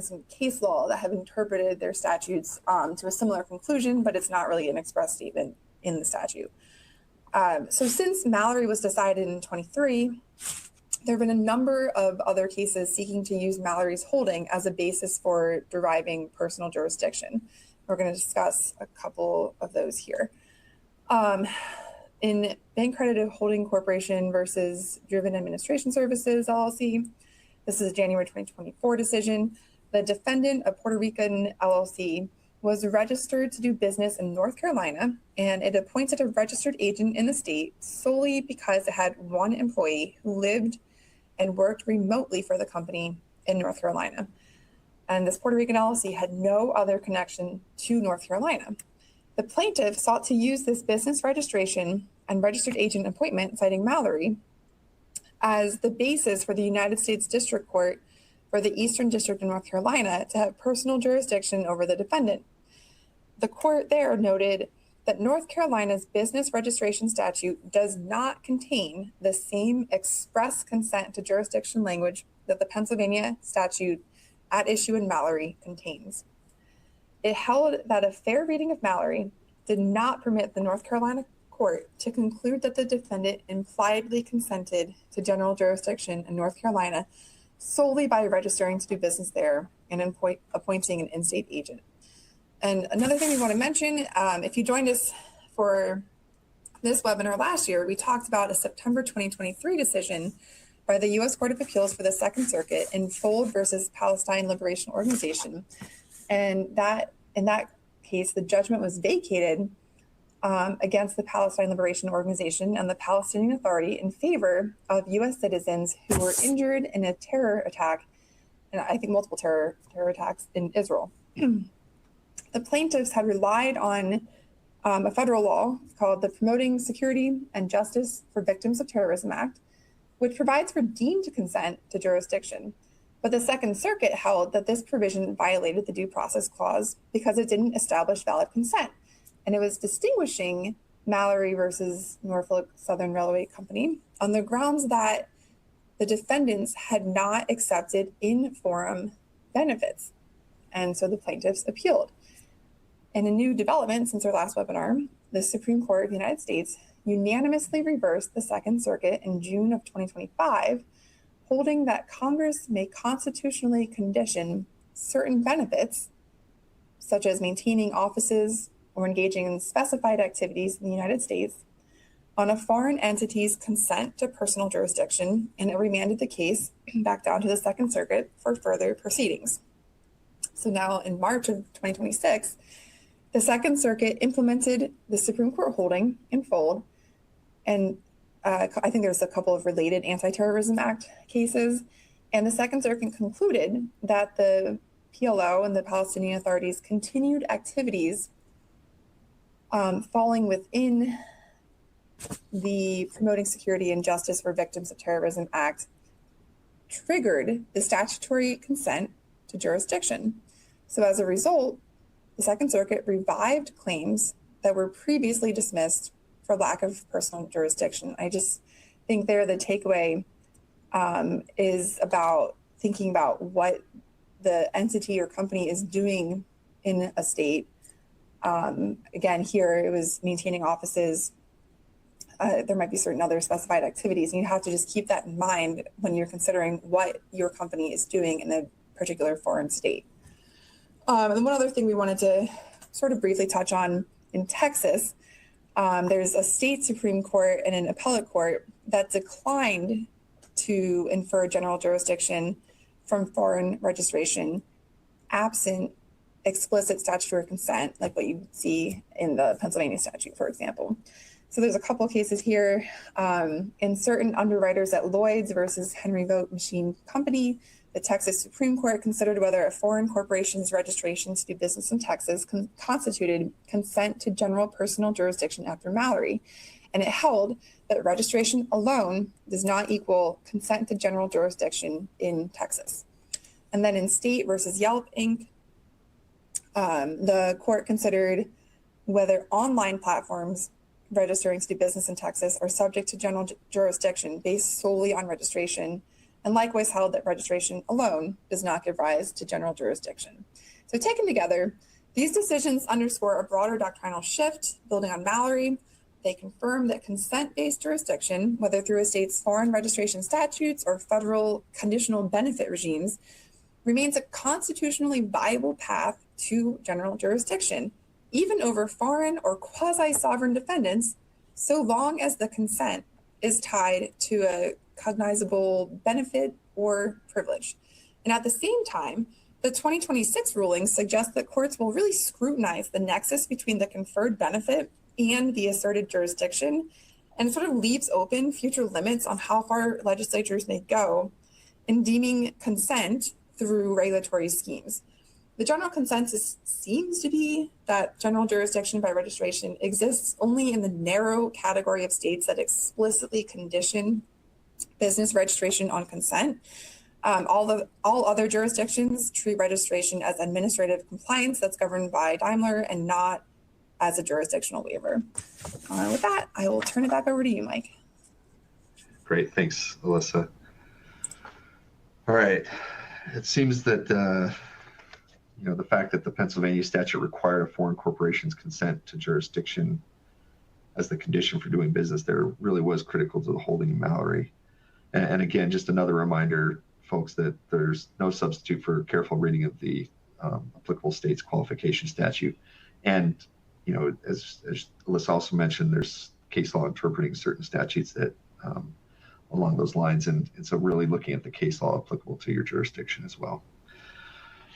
some case law that have interpreted their statutes to a similar conclusion, but it's not really an express statement in the statute. So since Mallory was decided in 23, there have been a number of other cases seeking to use Mallory's holding as a basis for deriving personal jurisdiction. We're going to discuss a couple of those here. In Bank Credit Holding Corporation versus Driven Administration Services, LLC, this is a January 2024 decision. The defendant, a Puerto Rican LLC, was registered to do business in North Carolina, and it appointed a registered agent in the state solely because it had one employee who lived and worked remotely for the company in North Carolina. And this Puerto Rican LLC had no other connection to North Carolina. The plaintiff sought to use this business registration and registered agent appointment, citing Mallory, as the basis for the United States District Court for the Eastern District of North Carolina to have personal jurisdiction over the defendant. The court there noted that North Carolina's business registration statute does not contain the same express consent to jurisdiction language that the Pennsylvania statute at issue in Mallory contains. It held that a fair reading of Mallory did not permit the North Carolina Court to conclude that the defendant impliedly consented to general jurisdiction in North Carolina solely by registering to do business there and appointing an in-state agent. And another thing we want to mention, if you joined us for this webinar last year, we talked about a September 2023 decision by the U.S. Court of Appeals for the Second Circuit in Fold versus Palestine Liberation Organization. And that in that case, the judgment was vacated against the Palestine Liberation Organization and the Palestinian Authority in favor of U.S. citizens who were injured in a terror attack, and I think multiple terror attacks in Israel. The plaintiffs had relied on a federal law called the Promoting Security and Justice for Victims of Terrorism Act, which provides for deemed consent to jurisdiction. But the Second Circuit held that this provision violated the Due Process Clause because it didn't establish valid consent. And it was distinguishing Mallory versus Norfolk Southern Railway Company on the grounds that the defendants had not accepted in-forum benefits. And so the plaintiffs appealed. In a new development since our last webinar, the Supreme Court of the United States unanimously reversed the Second Circuit in June of 2025, holding that Congress may constitutionally condition certain benefits, such as maintaining offices or engaging in specified activities in the United States, on a foreign entity's consent to personal jurisdiction, and it remanded the case back down to the Second Circuit for further proceedings. So now in March of 2026, the Second Circuit implemented the Supreme Court holding in Fold, and I think there's a couple of related Anti-Terrorism Act cases, and the Second Circuit concluded that the PLO and the Palestinian Authority's continued activities falling within the Promoting Security and Justice for Victims of Terrorism Act triggered the statutory consent to jurisdiction. So as a result, the Second Circuit revived claims that were previously dismissed for lack of personal jurisdiction. I just think there the takeaway is about thinking about what the entity or company is doing in a state. Again, here it was maintaining offices. There might be certain other specified activities, and you have to just keep that in mind when you're considering what your company is doing in a particular foreign state. And one other thing we wanted to sort of briefly touch on in Texas, there's a state Supreme Court and an appellate court that declined to infer general jurisdiction from foreign registration absent explicit statutory consent, like what you see in the Pennsylvania statute, for example. So there's a couple cases here. In certain underwriters at Lloyd's versus Henry Vogt Machine Company, the Texas Supreme Court considered whether a foreign corporation's registration to do business in Texas constituted consent to general personal jurisdiction after Mallory. And it held that registration alone does not equal consent to general jurisdiction in Texas. And then in State versus Yelp, Inc., the court considered whether online platforms registering to do business in Texas are subject to general jurisdiction based solely on registration, and likewise held that registration alone does not give rise to general jurisdiction. So taken together, these decisions underscore a broader doctrinal shift building on Mallory. They confirm that consent-based jurisdiction, whether through a state's foreign registration statutes or federal conditional benefit regimes, remains a constitutionally viable path to general jurisdiction, even over foreign or quasi-sovereign defendants, so long as the consent is tied to a cognizable benefit or privilege. And at the same time, the 2026 rulings suggest that courts will really scrutinize the nexus between the conferred benefit and the asserted jurisdiction, and sort of leaves open future limits on how far legislatures may go in deeming consent through regulatory schemes. The general consensus seems to be that general jurisdiction by registration exists only in the narrow category of states that explicitly condition business registration on consent. All other jurisdictions treat registration as administrative compliance that's governed by Daimler and not as a jurisdictional waiver. With that, I will turn it back over to you, Mike. Great, thanks, Alyssa. All right, it seems that the fact that the Pennsylvania statute required a foreign corporation's consent to jurisdiction as the condition for doing business there really was critical to the holding in Mallory. And again, just another reminder, folks, that there's no substitute for careful reading of the applicable state's qualification statute. And, you know, as Alyssa also mentioned, there's case law interpreting certain statutes that along those lines. And so really looking at the case law applicable to your jurisdiction as well.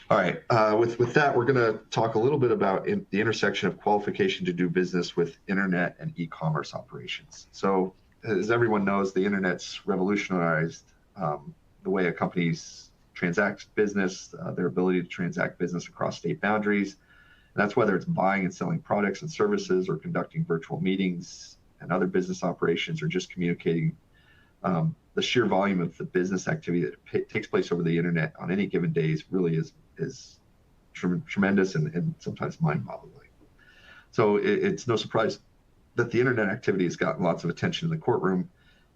All right, with that, we're going to talk a little bit about the intersection of qualification to do business with internet and e-commerce operations. So as everyone knows, the internet's revolutionized the way a company's transact business, their ability to transact business across state boundaries. And that's whether it's buying and selling products and services or conducting virtual meetings and other business operations or just communicating. The sheer volume of the business activity that takes place over the internet on any given day really is tremendous and sometimes mind-boggling. So it's no surprise that the internet activity has gotten lots of attention in the courtroom,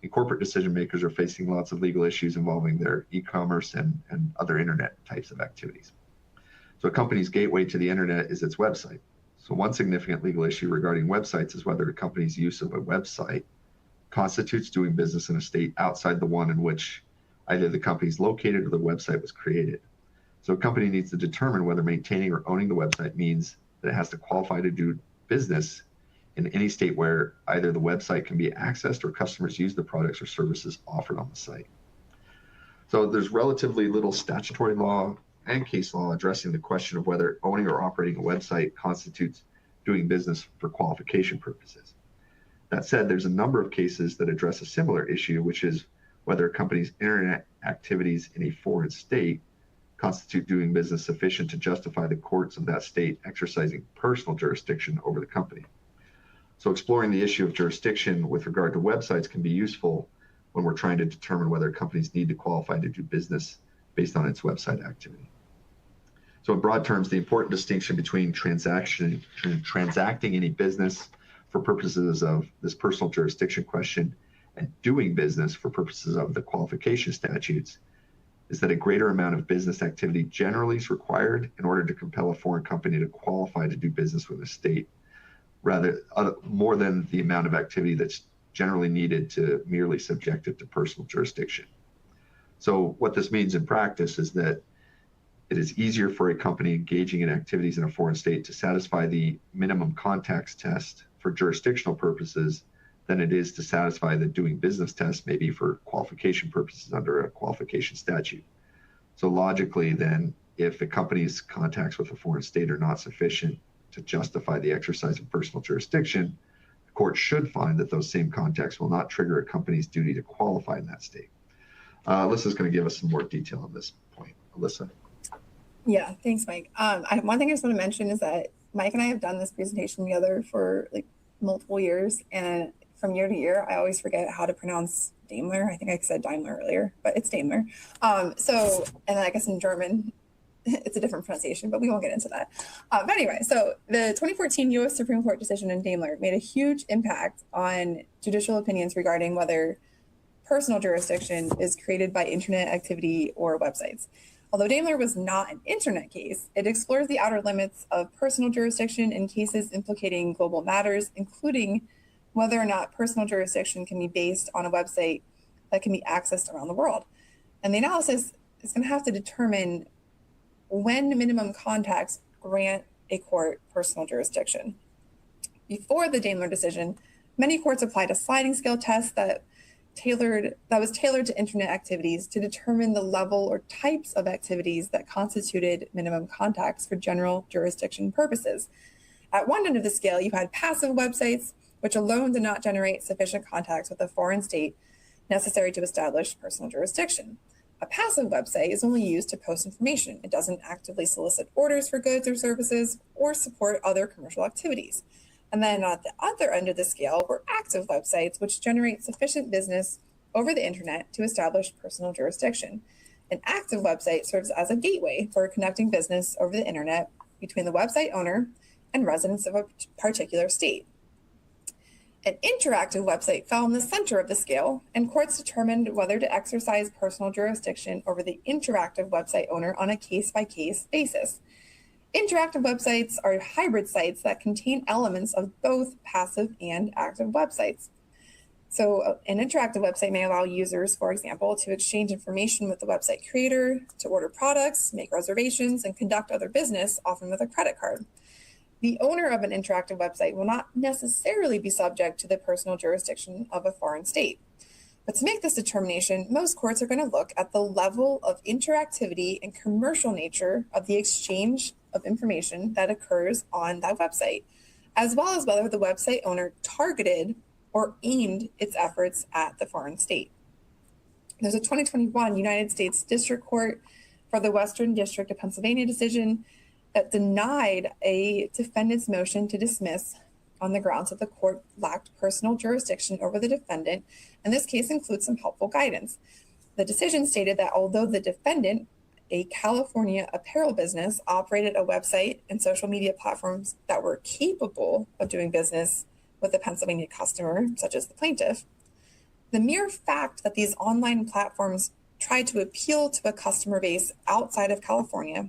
and corporate decision makers are facing lots of legal issues involving their e-commerce and other internet types of activities. So a company's gateway to the internet is its website. So one significant legal issue regarding websites is whether a company's use of a website constitutes doing business in a state outside the one in which either the company is located or the website was created. So a company needs to determine whether maintaining or owning the website means that it has to qualify to do business in any state where either the website can be accessed or customers use the products or services offered on the site. So there's relatively little statutory law and case law addressing the question of whether owning or operating a website constitutes doing business for qualification purposes. That said, there's a number of cases that address a similar issue, which is whether a company's internet activities in a foreign state constitute doing business sufficient to justify the courts of that state exercising personal jurisdiction over the company. So exploring the issue of jurisdiction with regard to websites can be useful when we're trying to determine whether companies need to qualify to do business based on its website activity. So in broad terms, the important distinction between transacting any business for purposes of this personal jurisdiction question and doing business for purposes of the qualification statutes is that a greater amount of business activity generally is required in order to compel a foreign company to qualify to do business with a state, more than the amount of activity that's generally needed to merely subject it to personal jurisdiction. So what this means in practice is that it is easier for a company engaging in activities in a foreign state to satisfy the minimum contacts test for jurisdictional purposes than it is to satisfy the doing business test, maybe for qualification purposes under a qualification statute. So logically, then, if a company's contacts with a foreign state are not sufficient to justify the exercise of personal jurisdiction, the court should find that those same contacts will not trigger a company's duty to qualify in that state. Alyssa's going to give us some more detail on this point. Alyssa. Yeah, thanks, Mike. One thing I just want to mention is that Mike and I have done this presentation together for like multiple years, and from year to year, I always forget how to pronounce Daimler. I think I said Daimler earlier, but it's Daimler. And then I guess in German, it's a different pronunciation, but we won't get into that. But anyway, so the 2014 U.S. Supreme Court decision in Daimler made a huge impact on judicial opinions regarding whether personal jurisdiction is created by internet activity or websites. Although Daimler was not an internet case, it explores the outer limits of personal jurisdiction in cases implicating global matters, including whether or not personal jurisdiction can be based on a website that can be accessed around the world. And the analysis is going to have to determine when minimum contacts grant a court personal jurisdiction. Before the Daimler decision, many courts applied a sliding scale test that was tailored to internet activities to determine the level or types of activities that constituted minimum contacts for general jurisdiction purposes. At one end of the scale, you had passive websites, which alone did not generate sufficient contacts with a foreign state necessary to establish personal jurisdiction. A passive website is only used to post information. It doesn't actively solicit orders for goods or services or support other commercial activities. And then at the other end of the scale were active websites, which generate sufficient business over the internet to establish personal jurisdiction. An active website serves as a gateway for conducting business over the internet between the website owner and residents of a particular state. An interactive website fell in the center of the scale, and courts determined whether to exercise personal jurisdiction over the interactive website owner on a case-by-case basis. Interactive websites are hybrid sites that contain elements of both passive and active websites. So an interactive website may allow users, for example, to exchange information with the website creator, to order products, make reservations, and conduct other business, often with a credit card. The owner of an interactive website will not necessarily be subject to the personal jurisdiction of a foreign state. But to make this determination, most courts are going to look at the level of interactivity and commercial nature of the exchange of information that occurs on that website, as well as whether the website owner targeted or aimed its efforts at the foreign state. There's a 2021 United States District Court for the Western District of Pennsylvania decision that denied a defendant's motion to dismiss on the grounds that the court lacked personal jurisdiction over the defendant, and this case includes some helpful guidance. The decision stated that although the defendant, a California apparel business, operated a website and social media platforms that were capable of doing business with a Pennsylvania customer, such as the plaintiff, the mere fact that these online platforms tried to appeal to a customer base outside of California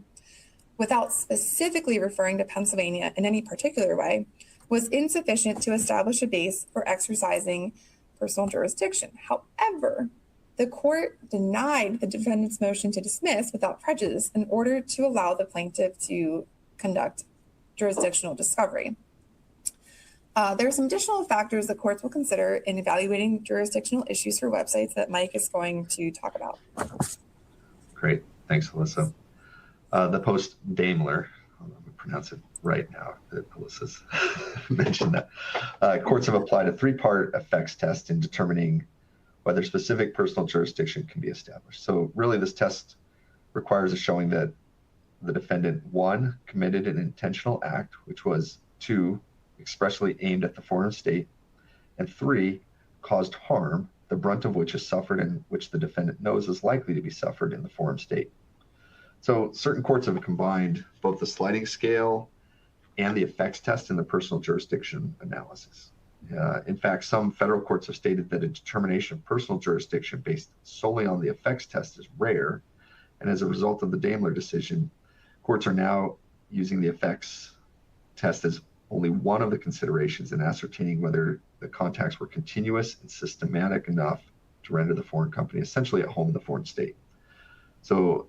without specifically referring to Pennsylvania in any particular way was insufficient to establish a base for exercising personal jurisdiction. However, the court denied the defendant's motion to dismiss without prejudice in order to allow the plaintiff to conduct jurisdictional discovery. There are some additional factors the courts will consider in evaluating jurisdictional issues for websites that Mike is going to talk about. Great. Thanks, Alyssa. The post-Daimler, I'm going to pronounce it right now, that Alyssa's mentioned that. Courts have applied a three-part effects test in determining whether specific personal jurisdiction can be established. So really this test requires a showing that the defendant, 1, committed an intentional act, which was 2, expressly aimed at the foreign state, and 3, caused harm, the brunt of which is suffered and which the defendant knows is likely to be suffered in the foreign state. So certain courts have combined both the sliding scale and the effects test in the personal jurisdiction analysis. In fact, some federal courts have stated that a determination of personal jurisdiction based solely on the effects test is rare, and as a result of the Daimler decision, courts are now using the effects test as only one of the considerations in ascertaining whether the contacts were continuous and systematic enough to render the foreign company essentially at home in the foreign state. So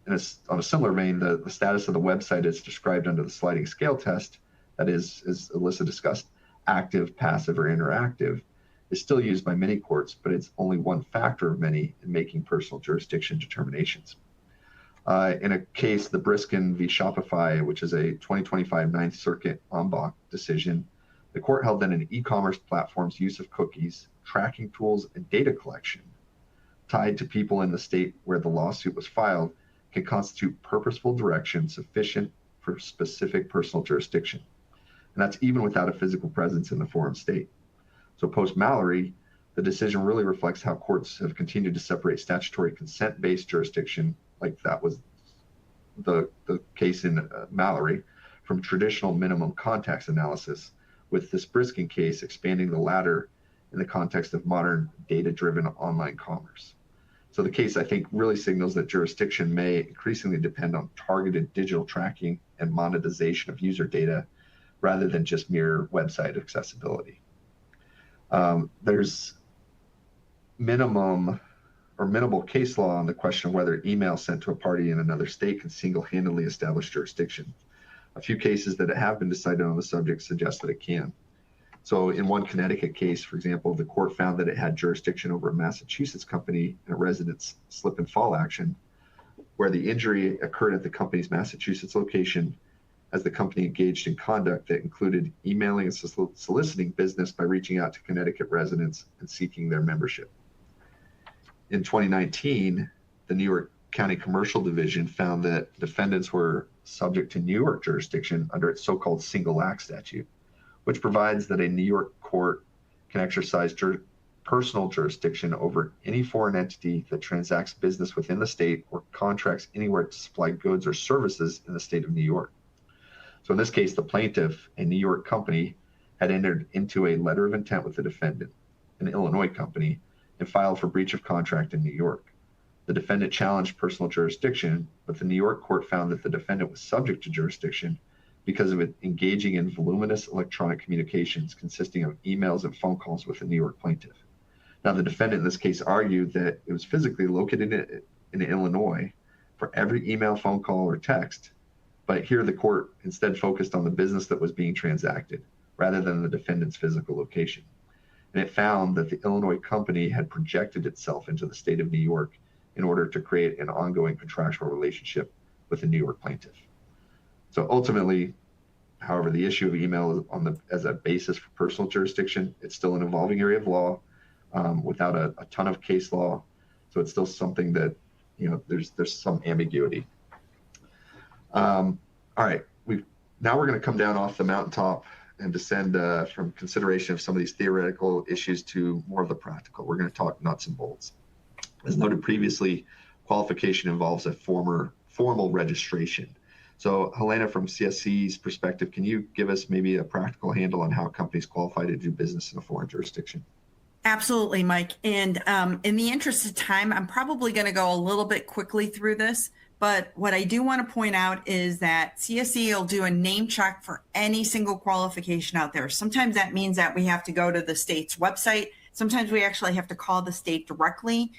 on a similar vein, the status of the website is described under the sliding scale test, that is, as Alyssa discussed, active, passive, or interactive, is still used by many courts, but it's only one factor of many in making personal jurisdiction determinations. In a case, the Briskin v. Shopify, which is a 2025 Ninth Circuit en banc decision, the court held that an e-commerce platform's use of cookies, tracking tools, and data collection tied to people in the state where the lawsuit was filed can constitute purposeful direction sufficient for specific personal jurisdiction. And that's even without a physical presence in the foreign state. So post-Mallory, the decision really reflects how courts have continued to separate statutory consent-based jurisdiction, like that was the case in Mallory, from traditional minimum contacts analysis, with this Briskin case expanding the latter in the context of modern data-driven online commerce. So the case, I think, really signals that jurisdiction may increasingly depend on targeted digital tracking and monetization of user data rather than just mere website accessibility. There's minimal case law on the question of whether email sent to a party in another state can single-handedly establish jurisdiction. A few cases that have been decided on the subject suggest that it can. So in one Connecticut case, for example, the court found that it had jurisdiction over a Massachusetts company in a resident's slip and fall action, where the injury occurred at the company's Massachusetts location as the company engaged in conduct that included emailing and soliciting business by reaching out to Connecticut residents and seeking their membership. In 2019, the New York County Commercial Division found that defendants were subject to New York jurisdiction under its so-called single act statute, which provides that a New York court can exercise personal jurisdiction over any foreign entity that transacts business within the state or contracts anywhere to supply goods or services in the state of New York. So in this case, the plaintiff, a New York company, had entered into a letter of intent with the defendant, an Illinois company, and filed for breach of contract in New York. The defendant challenged personal jurisdiction, but the New York court found that the defendant was subject to jurisdiction because of it engaging in voluminous electronic communications consisting of emails and phone calls with the New York plaintiff. Now, the defendant in this case argued that it was physically located in Illinois for every email, phone call, or text, but here the court instead focused on the business that was being transacted rather than the defendant's physical location. And it found that the Illinois company had projected itself into the state of New York in order to create an ongoing contractual relationship with the New York plaintiff. So ultimately, however, the issue of email is as a basis for personal jurisdiction, it's still an evolving area of law without a ton of case law. So it's still something that, there's some ambiguity. All right, now we're going to come down off the mountaintop and descend from consideration of some of these theoretical issues to more of the practical. We're going to talk nuts and bolts. As noted previously, qualification involves a formal registration. So Helena, from CSC's perspective, can you give us maybe a practical handle on how companies qualify to do business in a foreign jurisdiction? Absolutely, Mike. And in the interest of time, I'm probably going to go a little bit quickly through this. But what I do want to point out is that CSC will do a name check for any single qualification out there. Sometimes that means that we have to go to the state's website. Sometimes we actually have to call the state directly.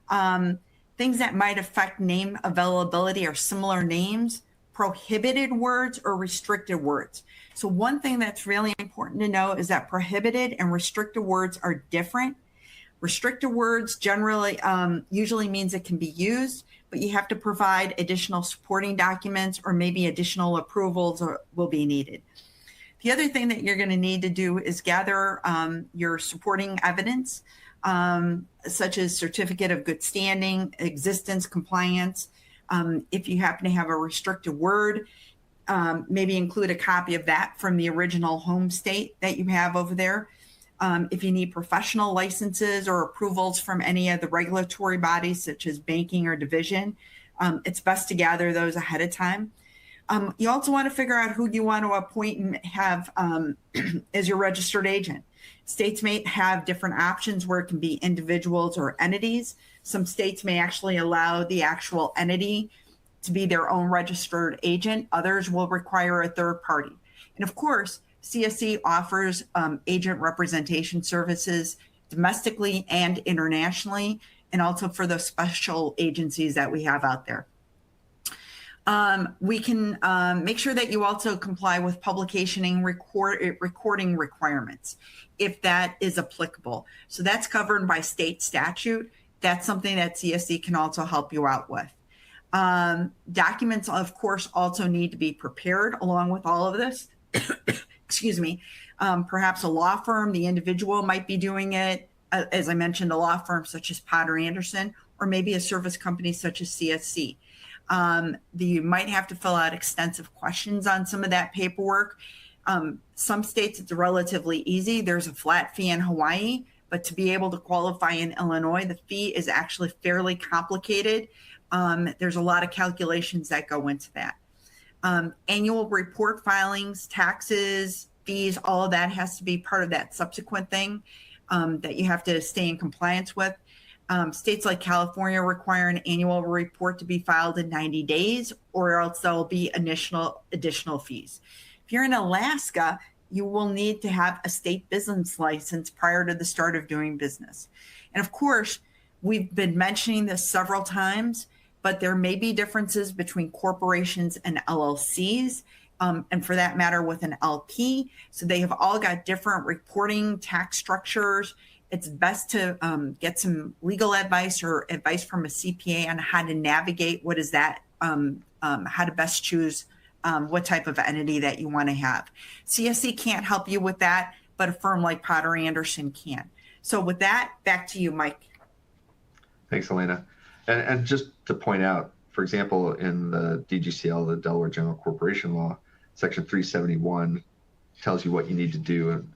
Things that might affect name availability are similar names, prohibited words, or restricted words. So one thing that's really important to know is that prohibited and restricted words are different. Restricted words generally usually means it can be used, but you have to provide additional supporting documents or maybe additional approvals will be needed. The other thing that you're going to need to do is gather your supporting evidence, such as certificate of good standing, existence, compliance. If you happen to have a restricted word, maybe include a copy of that from the original home state that you have over there. If you need professional licenses or approvals from any of the regulatory bodies, such as banking or division, it's best to gather those ahead of time. You also want to figure out who you want to appoint and have as your registered agent. States may have different options where it can be individuals or entities. Some states may actually allow the actual entity to be their own registered agent. Others will require a third party. And of course, CSC offers agent representation services domestically and internationally, and also for the special agencies that we have out there. We can make sure that you also comply with publication and recording requirements, if that is applicable. So that's covered by state statute. That's something that CSC can also help you out with. Documents, of course, also need to be prepared along with all of this. Excuse me. Perhaps a law firm, the individual might be doing it. As I mentioned, a law firm such as Potter Anderson, or maybe a service company such as CSC. You might have to fill out extensive questions on some of that paperwork. Some states it's relatively easy. There's a flat fee in Hawaii, but to be able to qualify in Illinois, the fee is actually fairly complicated. There's a lot of calculations that go into that. Annual report filings, taxes, fees, all of that has to be part of that subsequent thing that you have to stay in compliance with. States like California require an annual report to be filed in 90 days, or else there'll be additional fees. If you're in Alaska, you will need to have a state business license prior to the start of doing business. And of course, we've been mentioning this several times, but there may be differences between corporations and LLCs, and for that matter with an LP. So they have all got different reporting tax structures. It's best to get some legal advice or advice from a CPA on how to navigate what is that, how to best choose what type of entity that you want to have. CSC can't help you with that, but a firm like Potter Anderson can. So with that, back to you, Mike. Thanks, Helena. And just to point out, for example, in the DGCL, the Delaware General Corporation Law, Section 371 tells you what you need to do, and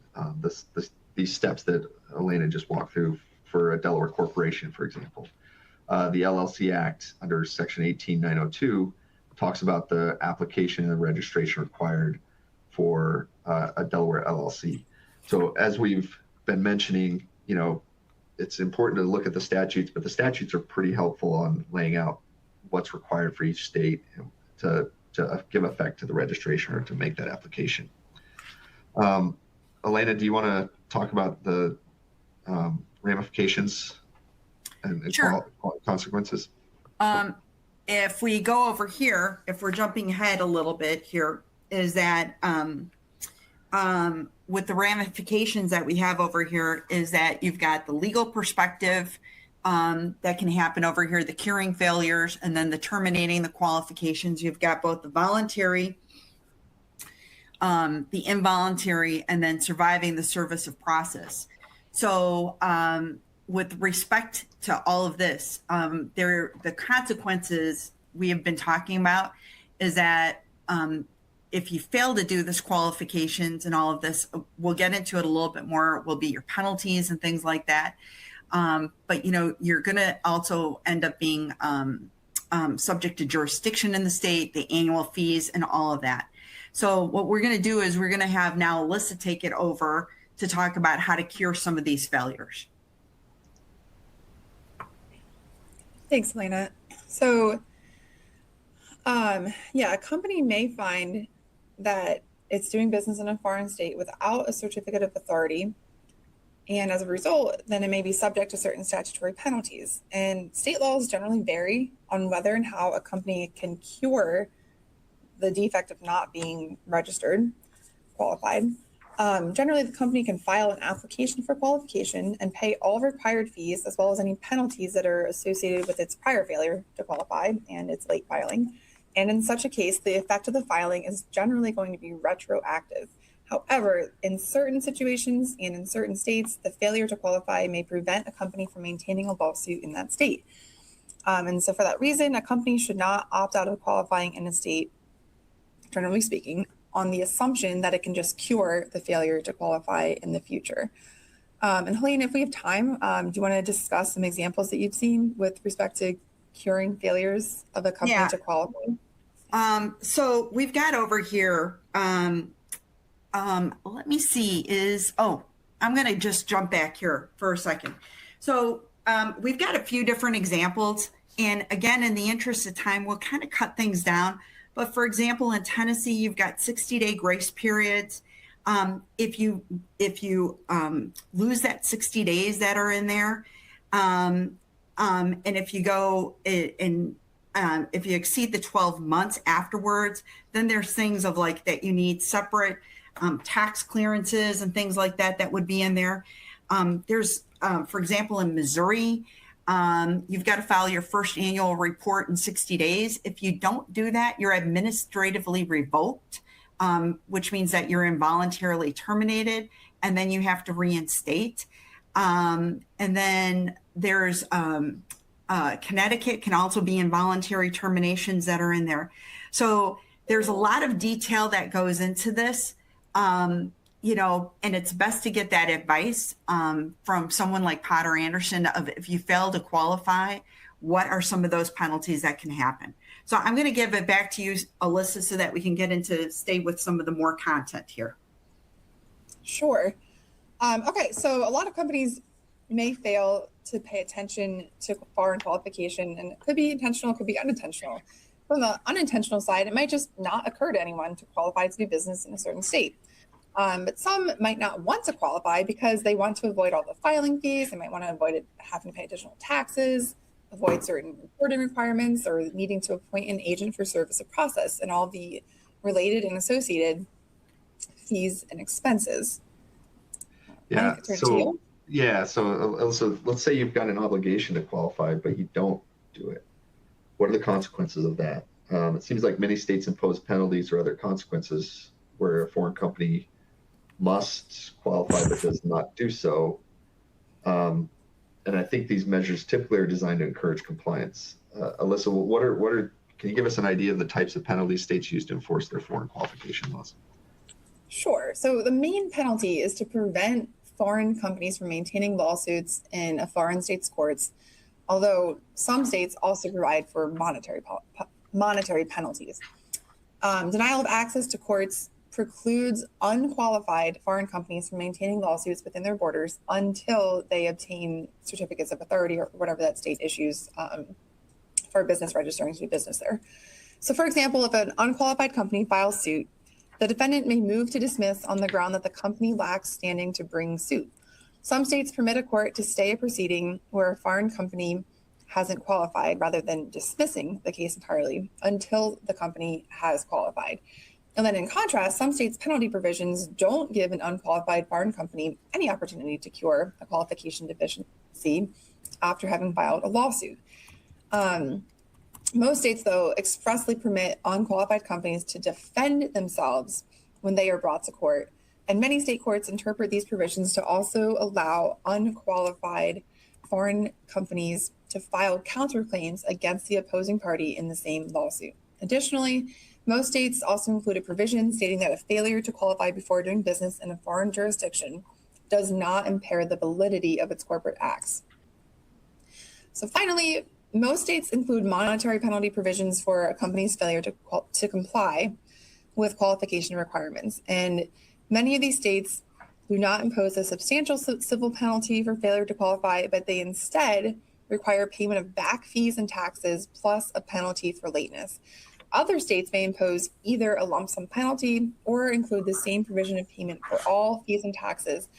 these steps that Helena just walked through for a Delaware corporation, for example. The LLC Act under Section 18902 talks about the application and registration required for a Delaware LLC. So as we've been mentioning, it's important to look at the statutes, but the statutes are pretty helpful on laying out what's required for each state to give effect to the registration or to make that application. Elena, do you want to talk about the ramifications and Sure. consequences? If we go over here, if we're jumping ahead a little bit here, is that with the ramifications that we have over here is that you've got the legal perspective that can happen over here, the curing failures, and then the terminating the qualifications. You've got both the voluntary, the involuntary, and then surviving the service of process. So with respect to all of this, the consequences we have been talking about is that if you fail to do this qualifications and all of this, we'll get into it a little bit more, will be your penalties and things like that. But, you know, you're going to also end up being subject to jurisdiction in the state, the annual fees, and all of that. So what we're going to do is we're going to have now Alyssa take it over to talk about how to cure some of these failures. Thanks, Helena. So, yeah, a company may find that it's doing business in a foreign state without a certificate of authority. And as a result, then it may be subject to certain statutory penalties. And state laws generally vary on whether and how a company can cure the defect of not being registered, qualified. Generally, the company can file an application for qualification and pay all required fees, as well as any penalties that are associated with its prior failure to qualify and its late filing. And in such a case, the effect of the filing is generally going to be retroactive. However, in certain situations and in certain states, the failure to qualify may prevent a company from maintaining a lawsuit in that state. And so for that reason, a company should not opt out of qualifying in a state, generally speaking, on the assumption that it can just cure the failure to qualify in the future. And Helene, if we have time, do you want to discuss some examples that you've seen with respect to curing failures of a company to qualify? So we've got over here, let me see, I'm going to just jump back here for a second. So we've got a few different examples. And again, in the interest of time, we'll kind of cut things down. But for example, in Tennessee, you've got 60-day grace periods. If you lose that 60 days that are in there, and if you go in, if you exceed the 12 months afterwards, then there's things of like that you need separate tax clearances and things like that that would be in there. There's, for example, in Missouri, you've got to file your first annual report in 60 days. If you don't do that, you're administratively revoked, which means that you're involuntarily terminated, and then you have to reinstate. And then there's Connecticut can also be involuntary terminations that are in there. So there's a lot of detail that goes into this. You know, and it's best to get that advice from someone like Potter Anderson of if you fail to qualify, what are some of those penalties that can happen? So I'm going to give it back to you, Alyssa, so that we can get into stay with some of the more content here. Sure. Okay, so a lot of companies may fail to pay attention to foreign qualification, and it could be intentional, it could be unintentional. From the unintentional side, it might just not occur to anyone to qualify to do business in a certain state. But some might not want to qualify because they want to avoid all the filing fees. They might want to avoid having to pay additional taxes, avoid certain reporting requirements, or needing to appoint an agent for service of process and all the related and associated fees and expenses. Yeah. So let's say you've got an obligation to qualify, but you don't do it. What are the consequences of that? It seems like many states impose penalties or other consequences where a foreign company must qualify but does not do so. And I think these measures typically are designed to encourage compliance. Alyssa, can you give us an idea of the types of penalties states use to enforce their foreign qualification laws? Sure. So the main penalty is to prevent foreign companies from maintaining lawsuits in a foreign state's courts, although some states also provide for monetary penalties. Denial of access to courts precludes unqualified foreign companies from maintaining lawsuits within their borders until they obtain certificates of authority or whatever that state issues for a business registering to do business there. So for example, if an unqualified company files suit, the defendant may move to dismiss on the ground that the company lacks standing to bring suit. Some states permit a court to stay a proceeding where a foreign company hasn't qualified rather than dismissing the case entirely until the company has qualified. And then in contrast, some states' penalty provisions don't give an unqualified foreign company any opportunity to cure a qualification deficiency after having filed a lawsuit. Most states, though, expressly permit unqualified companies to defend themselves when they are brought to court. And many state courts interpret these provisions to also allow unqualified foreign companies to file counterclaims against the opposing party in the same lawsuit. Additionally, most states also include a provision stating that a failure to qualify before doing business in a foreign jurisdiction does not impair the validity of its corporate acts. So finally, most states include monetary penalty provisions for a company's failure to comply with qualification requirements. And many of these states do not impose a substantial civil penalty for failure to qualify, but they instead require payment of back fees and taxes plus a penalty for lateness. Other states may impose either a lump sum penalty or include the same provision of payment for all fees and taxes,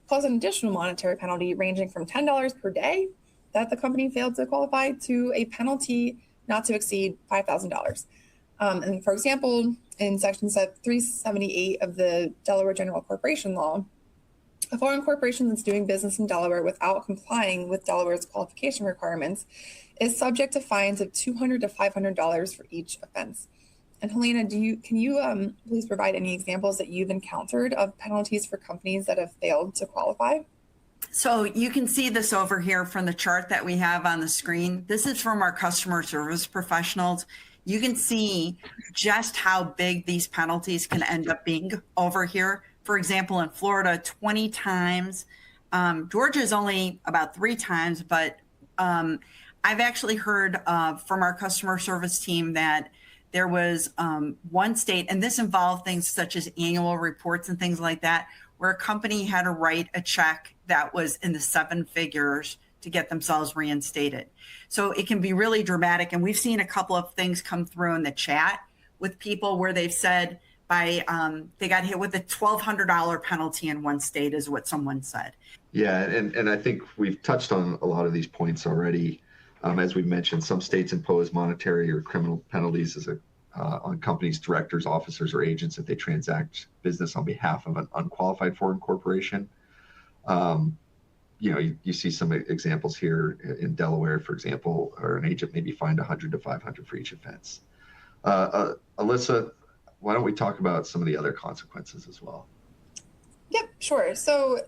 plus an additional monetary penalty ranging from $10 per day that the company failed to qualify to a penalty not to exceed $5,000. And for example, in Section 378 of the Delaware General Corporation Law, a foreign corporation that's doing business in Delaware without complying with Delaware's qualification requirements is subject to fines of $200 to $500 for each offense. And Helena, can you please provide any examples that you've encountered of penalties for companies that have failed to qualify? So you can see this over here from the chart that we have on the screen. This is from our customer service professionals. You can see just how big these penalties can end up being over here. For example, in Florida, 20 times. Georgia is only about 3 times, but I've actually heard from our customer service team that there was one state, and this involved things such as annual reports and things like that, where a company had to write a check that was in the 7 figures to get themselves reinstated. So it can be really dramatic. And we've seen a couple of things come through in the chat with people where they've said they got hit with a $1,200 penalty in one state is what someone said. Yeah, and I think we've touched on a lot of these points already. As we mentioned, some states impose monetary or criminal penalties on companies, directors, officers, or agents if they transact business on behalf of an unqualified foreign corporation. You see some examples here in Delaware, for example, or an agent may be fined $100 to $500 for each offense. Alyssa, why don't we talk about some of the other consequences as well? Yep, sure. So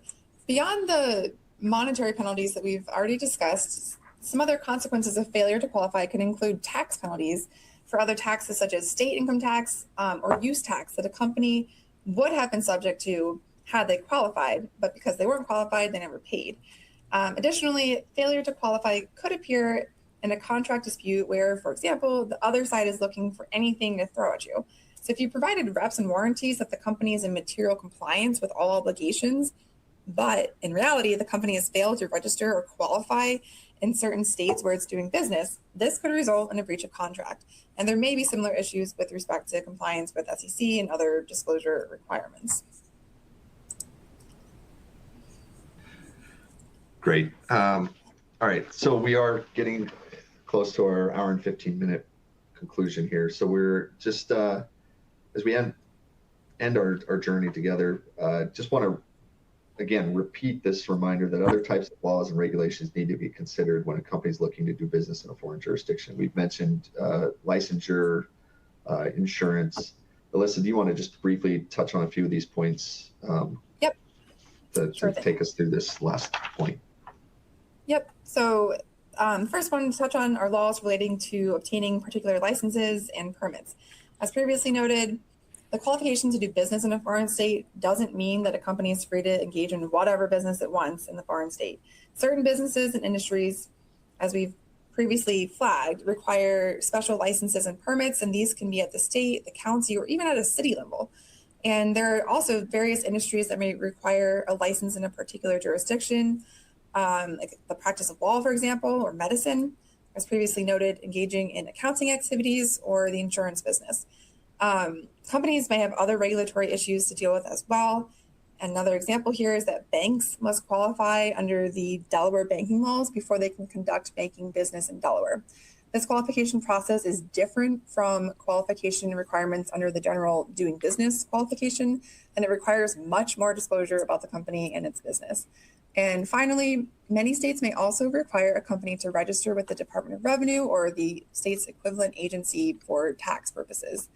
beyond the monetary penalties that we've already discussed, some other consequences of failure to qualify can include tax penalties for other taxes such as state income tax or use tax that a company would have been subject to had they qualified, but because they weren't qualified, they never paid. Additionally, failure to qualify could appear in a contract dispute where, for example, the other side is looking for anything to throw at you. So if you provided reps and warranties that the company is in material compliance with all obligations, but in reality, the company has failed to register or qualify in certain states where it's doing business, this could result in a breach of contract. And there may be similar issues with respect to compliance with SEC and other disclosure requirements. Great. All right. So we are getting close to our hour and 15-minute conclusion here. So we're just, as we end our journey together, just want to, again, repeat this reminder that other types of laws and regulations need to be considered when a company is looking to do business in a foreign jurisdiction. We've mentioned licensure, insurance. Alyssa, do you want to just briefly touch on a few of these points Yep. to take us through this last point? Yep. So first one to touch on are laws relating to obtaining particular licenses and permits. As previously noted, the qualification to do business in a foreign state doesn't mean that a company is free to engage in whatever business it wants in the foreign state. Certain businesses and industries, as we've previously flagged, require special licenses and permits, and these can be at the state, the county, or even at a city level. And there are also various industries that may require a license in a particular jurisdiction, like the practice of law, for example, or medicine, as previously noted, engaging in accounting activities or the insurance business. Companies may have other regulatory issues to deal with as well. Another example here is that banks must qualify under the Delaware banking laws before they can conduct banking business in Delaware. This qualification process is different from qualification requirements under the general doing business qualification, and it requires much more disclosure about the company and its business. And finally, many states may also require a company to register with the Department of Revenue or the state's equivalent agency for tax purposes.